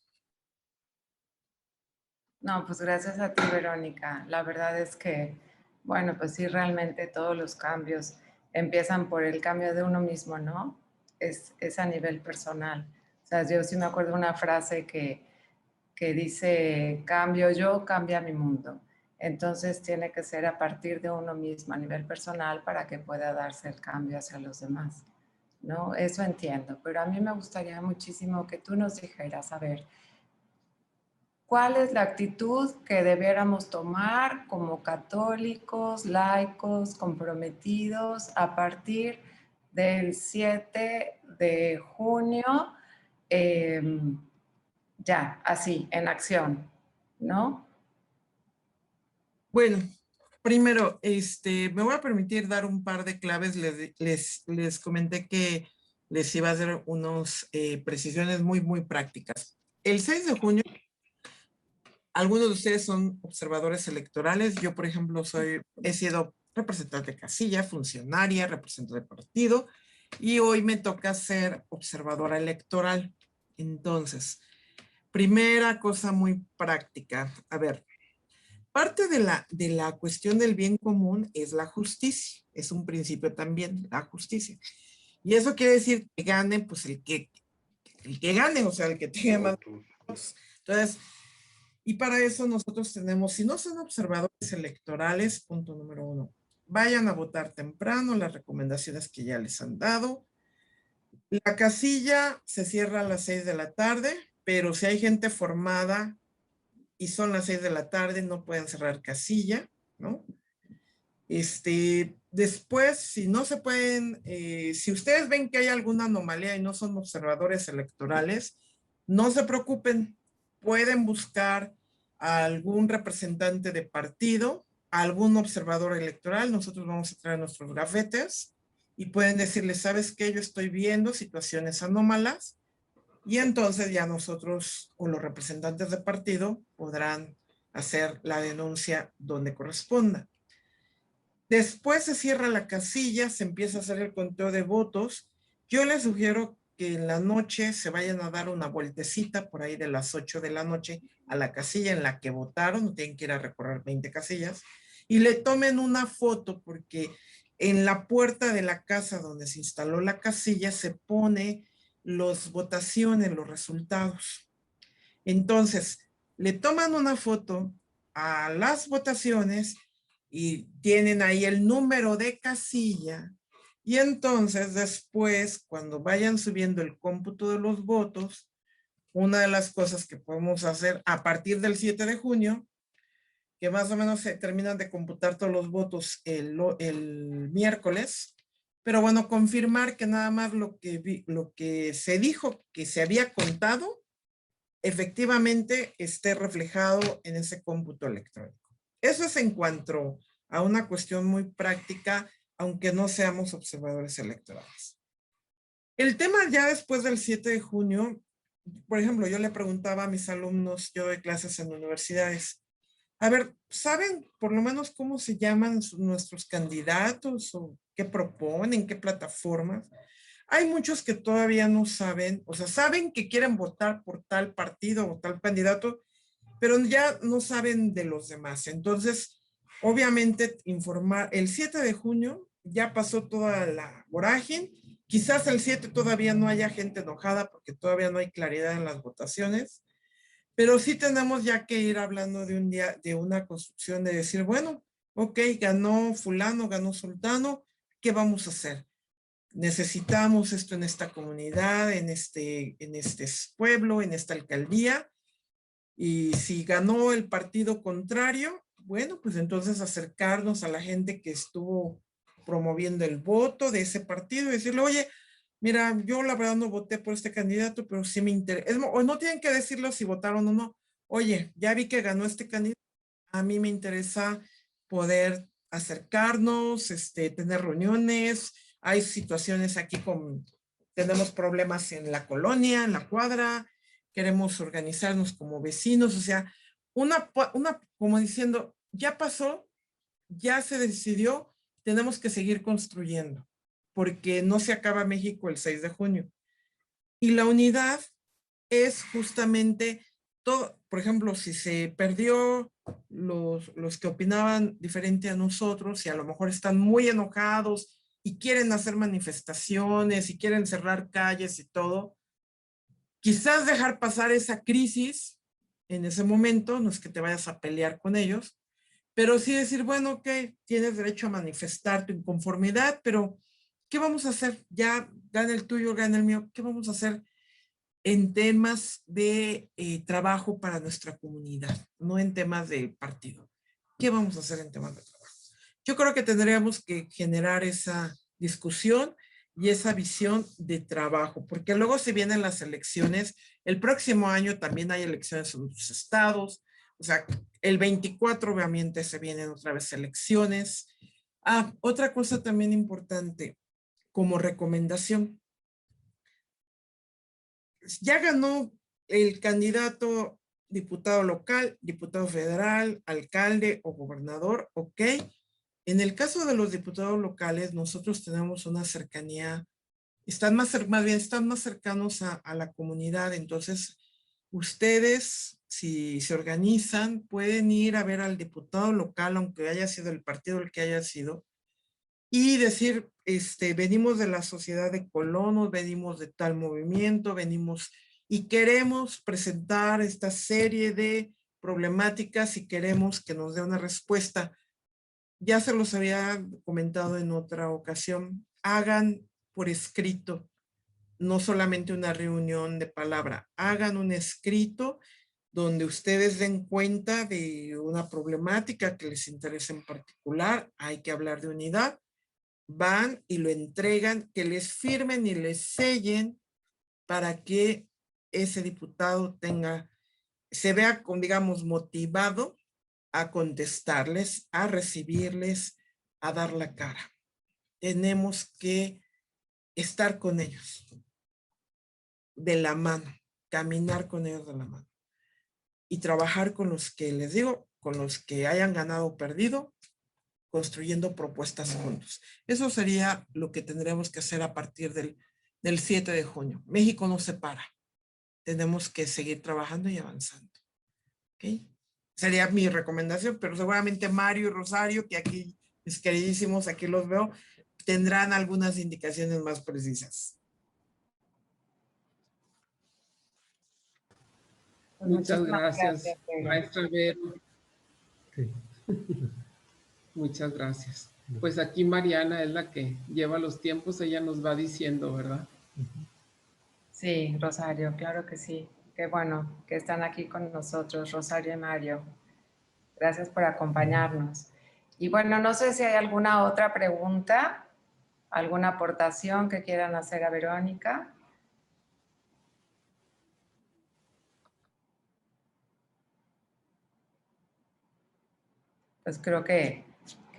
No, pues gracias a ti, Verónica. La verdad es que, bueno, pues sí, realmente todos los cambios empiezan por el cambio de uno mismo, ¿no? Es a nivel personal. O sea, yo sí me acuerdo una frase que dice, cambio yo, cambia mi mundo. Entonces tiene que ser a partir de uno mismo, a nivel personal, para que pueda darse el cambio hacia los demás, ¿no? Eso entiendo, pero a mí me gustaría muchísimo que tú nos dijeras, a ver, ¿cuál es la actitud que debiéramos tomar como católicos, laicos, comprometidos a partir del 7 de junio? Ya, así, en acción, ¿no? Bueno, primero, me voy a permitir dar un par de claves. Les comenté que les iba a hacer unas precisiones muy, muy prácticas. El 6 de junio, algunos de ustedes son observadores electorales. Yo, por ejemplo, he sido representante de casilla, funcionaria, representante de partido, y hoy me toca ser observadora electoral. Entonces, primera cosa muy práctica. A ver, parte de la cuestión del bien común es la justicia. Es un principio también, la justicia. Y eso quiere decir que gane, pues el que gane, o sea, el que tenga más votos. Entonces, y para eso nosotros tenemos, si no son observadores electorales, punto número 1, vayan a votar temprano, las recomendaciones que ya les han dado. La casilla se cierra a las 6 de la tarde, pero si hay gente formada y son las 6 de la tarde, no pueden cerrar casilla, ¿no? Después, si no se pueden, si ustedes ven que hay alguna anomalía y no son observadores electorales, no se preocupen, pueden buscar a algún representante de partido, a algún observador electoral. Nosotros vamos a traer nuestros gafetes y pueden decirles, ¿sabes qué? Yo estoy viendo situaciones anómalas, y entonces ya nosotros o los representantes de partido podrán hacer la denuncia donde corresponda. Después se cierra la casilla, se empieza a hacer el conteo de votos. Yo les sugiero que en la noche se vayan a dar una vueltecita por ahí de las 8 de la noche a la casilla en la que votaron, no tienen que ir a recorrer 20 casillas, y le tomen una foto, porque en la puerta de la casa donde se instaló la casilla se pone las votaciones, los resultados. Entonces, le toman una foto a las votaciones y tienen ahí el número de casilla, y entonces después, cuando vayan subiendo el cómputo de los votos, una de las cosas que podemos hacer a partir del 7 de junio, que más o menos se terminan de computar todos los votos el miércoles, pero bueno, confirmar que nada más lo que se dijo que se había contado, efectivamente esté reflejado en ese cómputo electrónico. Eso es en cuanto a una cuestión muy práctica, aunque no seamos observadores electorales. El tema ya después del 7 de junio, por ejemplo, yo le preguntaba a mis alumnos, yo doy clases en universidades, a ver, ¿saben por lo menos cómo se llaman nuestros candidatos o qué proponen, qué plataformas? Hay muchos que todavía no saben, o sea, saben que quieren votar por tal partido o tal candidato, pero ya no saben de los demás. Entonces, obviamente, informar, el 7 de junio ya pasó toda la vorágine. Quizás el 7 todavía no haya gente enojada porque todavía no hay claridad en las votaciones, pero sí tenemos ya que ir hablando de un día, de una construcción de decir, bueno, ok, ganó fulano, ganó sultano, ¿qué vamos a hacer? Necesitamos esto en esta comunidad, en este pueblo, en esta alcaldía, y si ganó el partido contrario, bueno, pues entonces acercarnos a la gente que estuvo promoviendo el voto de ese partido y decirle, oye, mira, yo la verdad no voté por este candidato, pero sí me interesa. O no tienen que decirlo si votaron o no. Oye, ya vi que ganó este candidato, a mí me interesa poder acercarnos, tener reuniones. Hay situaciones aquí tenemos problemas en la colonia, en la cuadra, queremos organizarnos como vecinos, o sea, como diciendo, ya pasó, ya se decidió, tenemos que seguir construyendo, porque no se acaba México el 6 de junio. Y la unidad es justamente todo, por ejemplo, si se perdió los que opinaban diferente a nosotros y a lo mejor están muy enojados y quieren hacer manifestaciones y quieren cerrar calles y todo, quizás dejar pasar esa crisis en ese momento, no es que te vayas a pelear con ellos, pero sí decir, bueno, ok, tienes derecho a manifestar tu inconformidad, pero ¿qué vamos a hacer? Ya gana el tuyo, gana el mío, ¿qué vamos a hacer en temas de trabajo para nuestra comunidad, no en temas de partido? ¿Qué vamos a hacer en temas de trabajo? Yo creo que tendríamos que generar esa discusión y esa visión de trabajo, porque luego se vienen las elecciones. El próximo año también hay elecciones en los estados, o sea, el 24 obviamente se vienen otra vez elecciones. Otra cosa también importante, como recomendación. Ya ganó el candidato diputado local, diputado federal, alcalde o gobernador, ok. En el caso de los diputados locales, nosotros tenemos una cercanía, están más cercanos a la comunidad. Entonces, ustedes, si se organizan, pueden ir a ver al diputado local, aunque haya sido el partido el que haya sido, y decir, venimos de la sociedad de colonos, venimos de tal movimiento, venimos y queremos presentar esta serie de problemáticas y queremos que nos dé una respuesta. Ya se los había comentado en otra ocasión, hagan por escrito, no solamente una reunión de palabra, hagan un escrito donde ustedes den cuenta de una problemática que les interesa en particular, hay que hablar de unidad, van y lo entregan, que les firmen y les sellen para que ese diputado se vea, digamos, motivado a contestarles, a recibirles, a dar la cara. Tenemos que estar con ellos de la mano, caminar con ellos de la mano y trabajar con los que, les digo, con los que hayan ganado o perdido, construyendo propuestas juntos. Eso sería lo que tendremos que hacer a partir del 7 de junio. México no se para. Tenemos que seguir trabajando y avanzando. ¿Ok? Sería mi recomendación, pero seguramente Mario y Rosario, que aquí, mis queridísimos, aquí los veo, tendrán algunas indicaciones más precisas. Muchas gracias, maestra Vero. Sí. Muchas gracias. Pues aquí Mariana es la que lleva los tiempos, ella nos va diciendo, ¿verdad? Sí, Rosario, claro que sí. Qué bueno que están aquí con nosotros, Rosario y Mario. Gracias por acompañarnos. Y bueno, no sé si hay alguna otra pregunta, alguna aportación que quieran hacer a Verónica. Pues creo que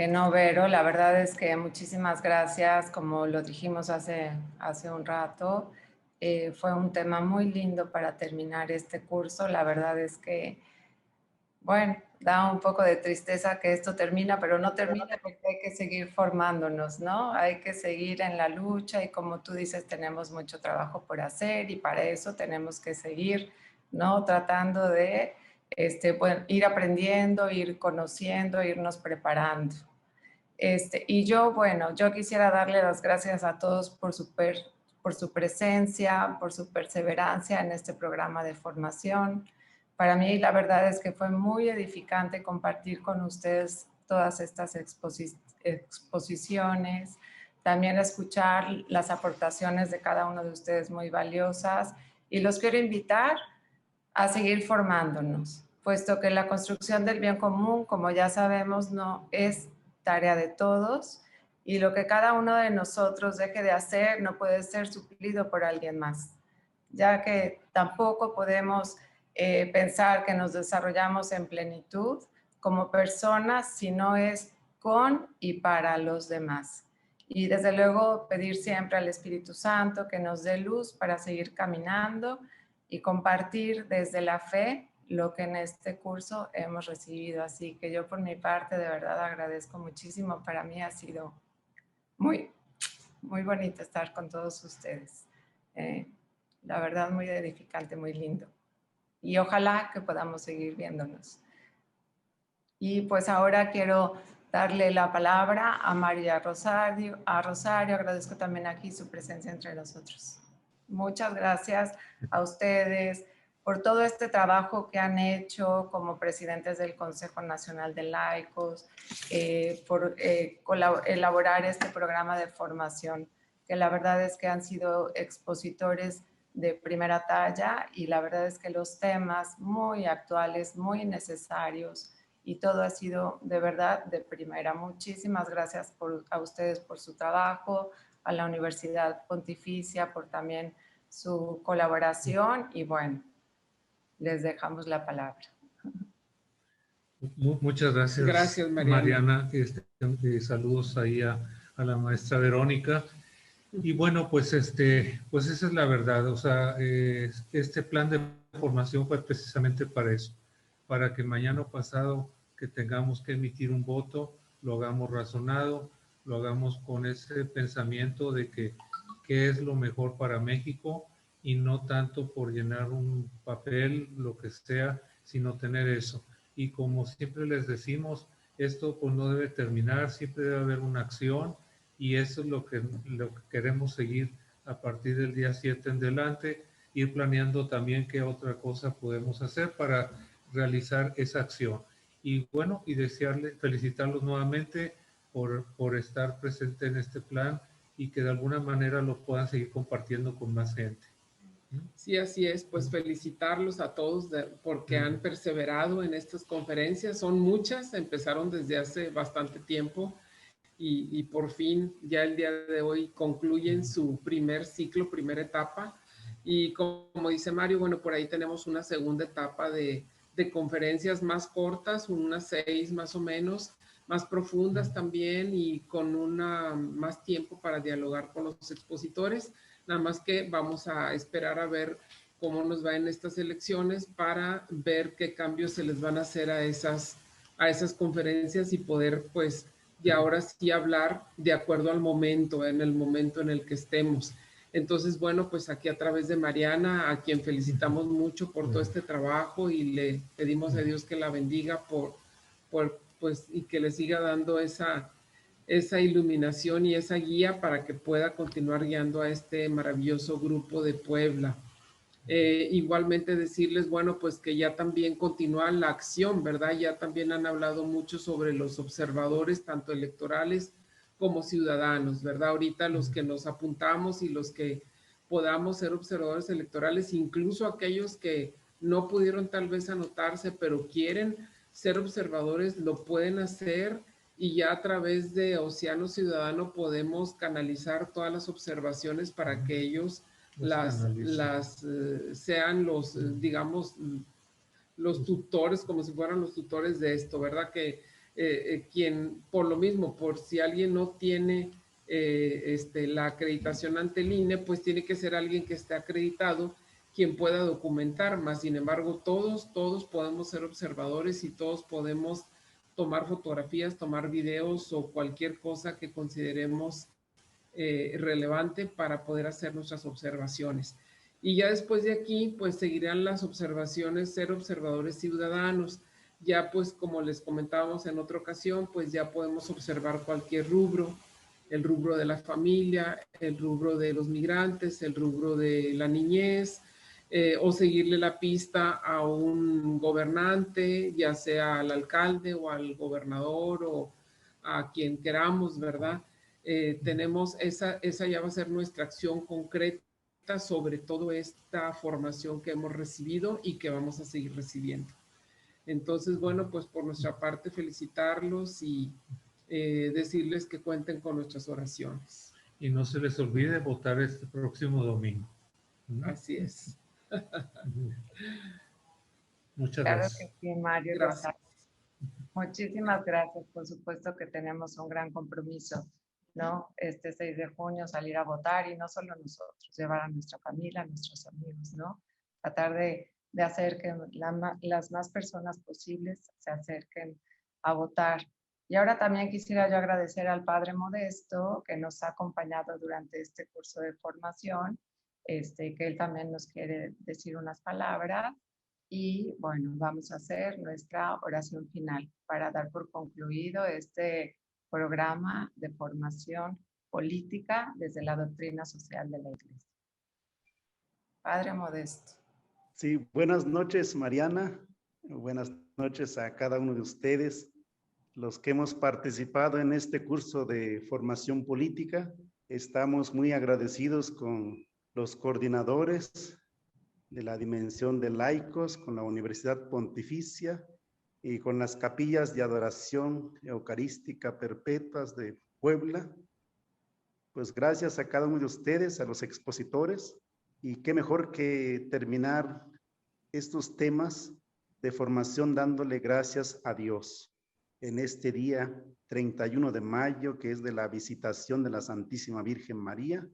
no, Vero. La verdad es que muchísimas gracias. Como lo dijimos hace un rato, fue un tema muy lindo para terminar este curso. La verdad es que, bueno, da un poco de tristeza que esto termina, pero no termina porque hay que seguir formándonos, ¿no? Hay que seguir en la lucha y como tú dices, tenemos mucho trabajo por hacer y para eso tenemos que seguir, ¿no? Tratando de bueno, ir aprendiendo, ir conociendo, irnos preparando. Y yo, bueno, yo quisiera darle las gracias a todos por su presencia, por su perseverancia en este programa de formación. Para mí, la verdad es que fue muy edificante compartir con ustedes todas estas exposiciones, también escuchar las aportaciones de cada uno de ustedes muy valiosas y los quiero invitar a seguir formándonos, puesto que la construcción del bien común, como ya sabemos, no es tarea de todos y lo que cada uno de nosotros deje de hacer no puede ser suplido por alguien más, ya que tampoco podemos pensar que nos desarrollamos en plenitud como personas si no es con y para los demás. Y desde luego pedir siempre al Espíritu Santo que nos dé luz para seguir caminando y compartir desde la fe lo que en este curso hemos recibido. Así que yo por mi parte de verdad agradezco muchísimo. Para mí ha sido muy, muy bonito estar con todos ustedes. La verdad muy edificante, muy lindo. Y ojalá que podamos seguir viéndonos. Y pues ahora quiero darle la palabra a María Rosario. Agradezco también aquí su presencia entre nosotros. Muchas gracias a ustedes por todo este trabajo que han hecho como presidentes del Consejo Nacional de Laicos, por elaborar este programa de formación, que la verdad es que han sido expositores de primera talla y la verdad es que los temas muy actuales, muy necesarios y todo ha sido de verdad de primera. Muchísimas gracias a ustedes por su trabajo, a la Universidad Pontificia por también su colaboración y bueno, les dejamos la palabra. Muchas gracias. Gracias, Mariana. Saludos ahí a la maestra Verónica. Y bueno, pues pues esa es la verdad. O sea, este plan de formación fue precisamente para eso, para que mañana o pasado que tengamos que emitir un voto, lo hagamos razonado, lo hagamos con ese pensamiento de que qué es lo mejor para México y no tanto por llenar un papel, lo que sea, sino tener eso. Y como siempre les decimos, esto pues no debe terminar, siempre debe haber una acción y eso es lo que queremos seguir a partir del día 7 en adelante, ir planeando también qué otra cosa podemos hacer para realizar esa acción. Y bueno, y felicitarlos nuevamente por estar presente en este plan y que de alguna manera lo puedan seguir compartiendo con más gente. Sí, así es, pues felicitarlos a todos porque han perseverado en estas conferencias, son muchas, empezaron desde hace bastante tiempo y por fin ya el día de hoy concluyen su primer ciclo, primera etapa y como dice Mario, bueno, por ahí tenemos una segunda etapa de conferencias más cortas, unas 6 más o menos, más profundas también y con más tiempo para dialogar con los expositores. Nada más que vamos a esperar a ver cómo nos va en estas elecciones para ver qué cambios se les van a hacer a esas conferencias y poder, pues, y ahora sí hablar de acuerdo al momento, en el momento en el que estemos. Entonces, bueno, pues aquí a través de Mariana, a quien felicitamos mucho por todo este trabajo y le pedimos a Dios que la bendiga pues, y que le siga dando esa iluminación y esa guía para que pueda continuar guiando a este maravilloso grupo de Puebla. Igualmente decirles, bueno, pues que ya también continúa la acción, ¿verdad? Ya también han hablado mucho sobre los observadores, tanto electorales como ciudadanos, ¿verdad? Ahorita los que nos apuntamos y los que podamos ser observadores electorales, incluso aquellos que no pudieron tal vez anotarse, pero quieren ser observadores, lo pueden hacer y ya a través de Océano Ciudadano podemos canalizar todas las observaciones para que ellos sean los, digamos, los tutores, como si fueran los tutores de esto, ¿verdad? Que quien, por lo mismo, por si alguien no tiene la acreditación ante el INE, pues tiene que ser alguien que esté acreditado, quien pueda documentar, más sin embargo todos podemos ser observadores y todos podemos tomar fotografías, tomar videos o cualquier cosa que consideremos relevante para poder hacer nuestras observaciones. Y ya después de aquí, pues seguirán las observaciones, ser observadores ciudadanos. Ya pues como les comentábamos en otra ocasión, pues ya podemos observar cualquier rubro, el rubro de la familia, el rubro de los migrantes, el rubro de la niñez, o seguirle la pista a un gobernante, ya sea al alcalde o al gobernador o a quien queramos, ¿verdad? Tenemos esa ya va a ser nuestra acción concreta sobre toda esta formación que hemos recibido y que vamos a seguir recibiendo. Entonces, bueno, pues por nuestra parte felicitarlos y decirles que cuenten con nuestras oraciones. Y no se les olvide votar este próximo domingo. Así es. Muchas claro gracias. Que sí, Mario. Gracias. Muchísimas gracias. Por supuesto que tenemos un gran compromiso, ¿no? Este 6 de junio salir a votar y no solo nosotros, llevar a nuestra familia, a nuestros amigos, ¿no? Tratar de hacer que las más personas posibles se acerquen a votar. Y ahora también quisiera yo agradecer al Padre Modesto que nos ha acompañado durante este curso de formación, que él también nos quiere decir unas palabras. Y bueno, vamos a hacer nuestra oración final para dar por concluido este programa de formación política desde la doctrina social de la Iglesia. Padre Modesto. Sí, buenas noches, Mariana. Buenas noches a cada uno de ustedes, los que hemos participado en este curso de formación política. Estamos muy agradecidos con los coordinadores de la dimensión de laicos, con la Universidad Pontificia y con las capillas de adoración eucarística perpetuas de Puebla. Pues gracias a cada uno de ustedes, a los expositores, y qué mejor que terminar estos temas de formación dándole gracias a Dios en este día 31 de mayo, que es de la visitación de la Santísima Virgen María.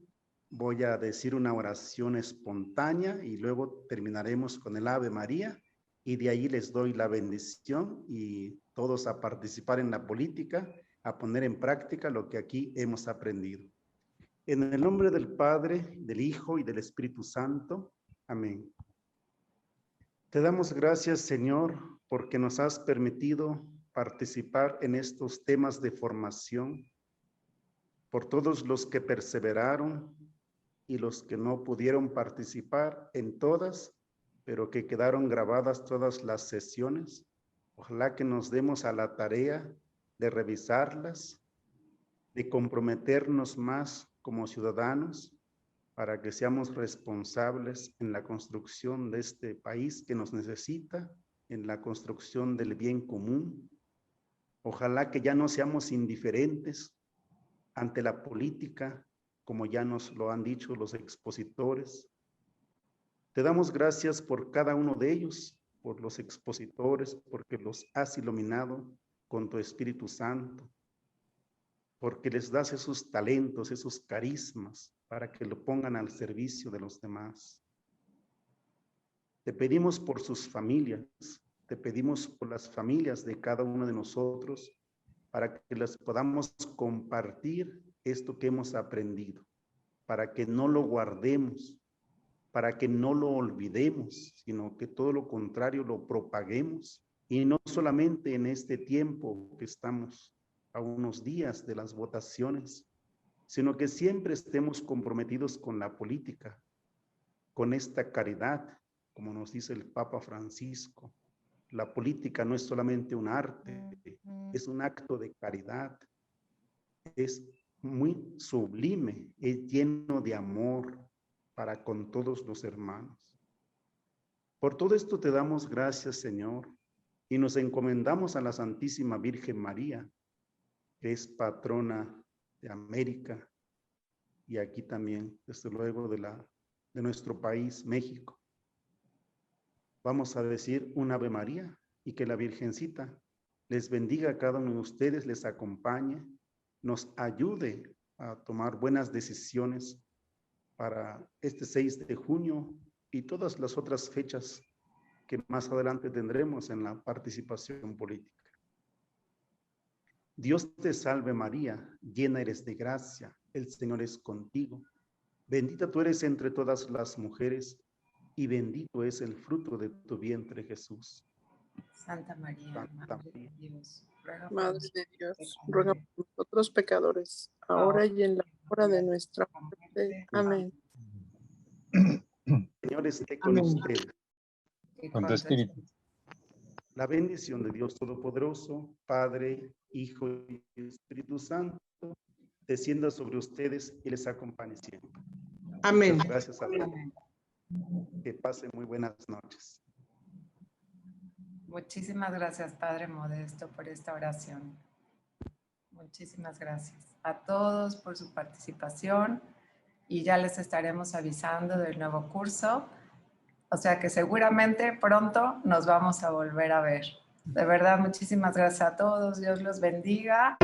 Voy a decir una oración espontánea y luego terminaremos con el Ave María y de ahí les doy la bendición y todos a participar en la política, a poner en práctica lo que aquí hemos aprendido. En el nombre del Padre, del Hijo y del Espíritu Santo. Amén. Te damos gracias, Señor, porque nos has permitido participar en estos temas de formación, por todos los que perseveraron y los que no pudieron participar en todas, pero que quedaron grabadas todas las sesiones. Ojalá que nos demos a la tarea de revisarlas, de comprometernos más como ciudadanos para que seamos responsables en la construcción de este país que nos necesita, en la construcción del bien común. Ojalá que ya no seamos indiferentes ante la política, como ya nos lo han dicho los expositores. Te damos gracias por cada uno de ellos, por los expositores, porque los has iluminado con tu Espíritu Santo, porque les das esos talentos, esos carismas, para que lo pongan al servicio de los demás. Te pedimos por sus familias, te pedimos por las familias de cada uno de nosotros, para que les podamos compartir esto que hemos aprendido, para que no lo guardemos, para que no lo olvidemos, sino que todo lo contrario lo propaguemos, y no solamente en este tiempo que estamos a unos días de las votaciones, sino que siempre estemos comprometidos con la política, con esta caridad, como nos dice el Papa Francisco. La política no es solamente un arte, es un acto de caridad, es muy sublime, es lleno de amor para con todos los hermanos. Por todo esto te damos gracias, Señor, y nos encomendamos a la Santísima Virgen María, que es patrona de América y aquí también, desde luego, de nuestro país, México. Vamos a decir un Ave María y que la Virgencita les bendiga a cada uno de ustedes, les acompañe, nos ayude a tomar buenas decisiones para este 6 de junio y todas las otras fechas que más adelante tendremos en la participación política. Dios te salve María, llena eres de gracia, el Señor es contigo. Bendita tú eres entre todas las mujeres, y bendito es el fruto de tu vientre, Jesús. Santa María, Madre de Dios, Madre de Dios, ruega por nosotros pecadores, ahora y en la hora de nuestra muerte. Amén. Señor esté con ustedes. Con tu espíritu. La bendición de Dios Todopoderoso, Padre, Hijo y Espíritu Santo, descienda sobre ustedes y les acompañe siempre. Amén. Muchas gracias a todos. Que pasen muy buenas noches. Muchísimas gracias, Padre Modesto, por esta oración. Muchísimas gracias a todos por su participación y ya les estaremos avisando del nuevo curso. O sea que seguramente pronto nos vamos a volver a ver. De verdad, muchísimas gracias a todos. Dios los bendiga.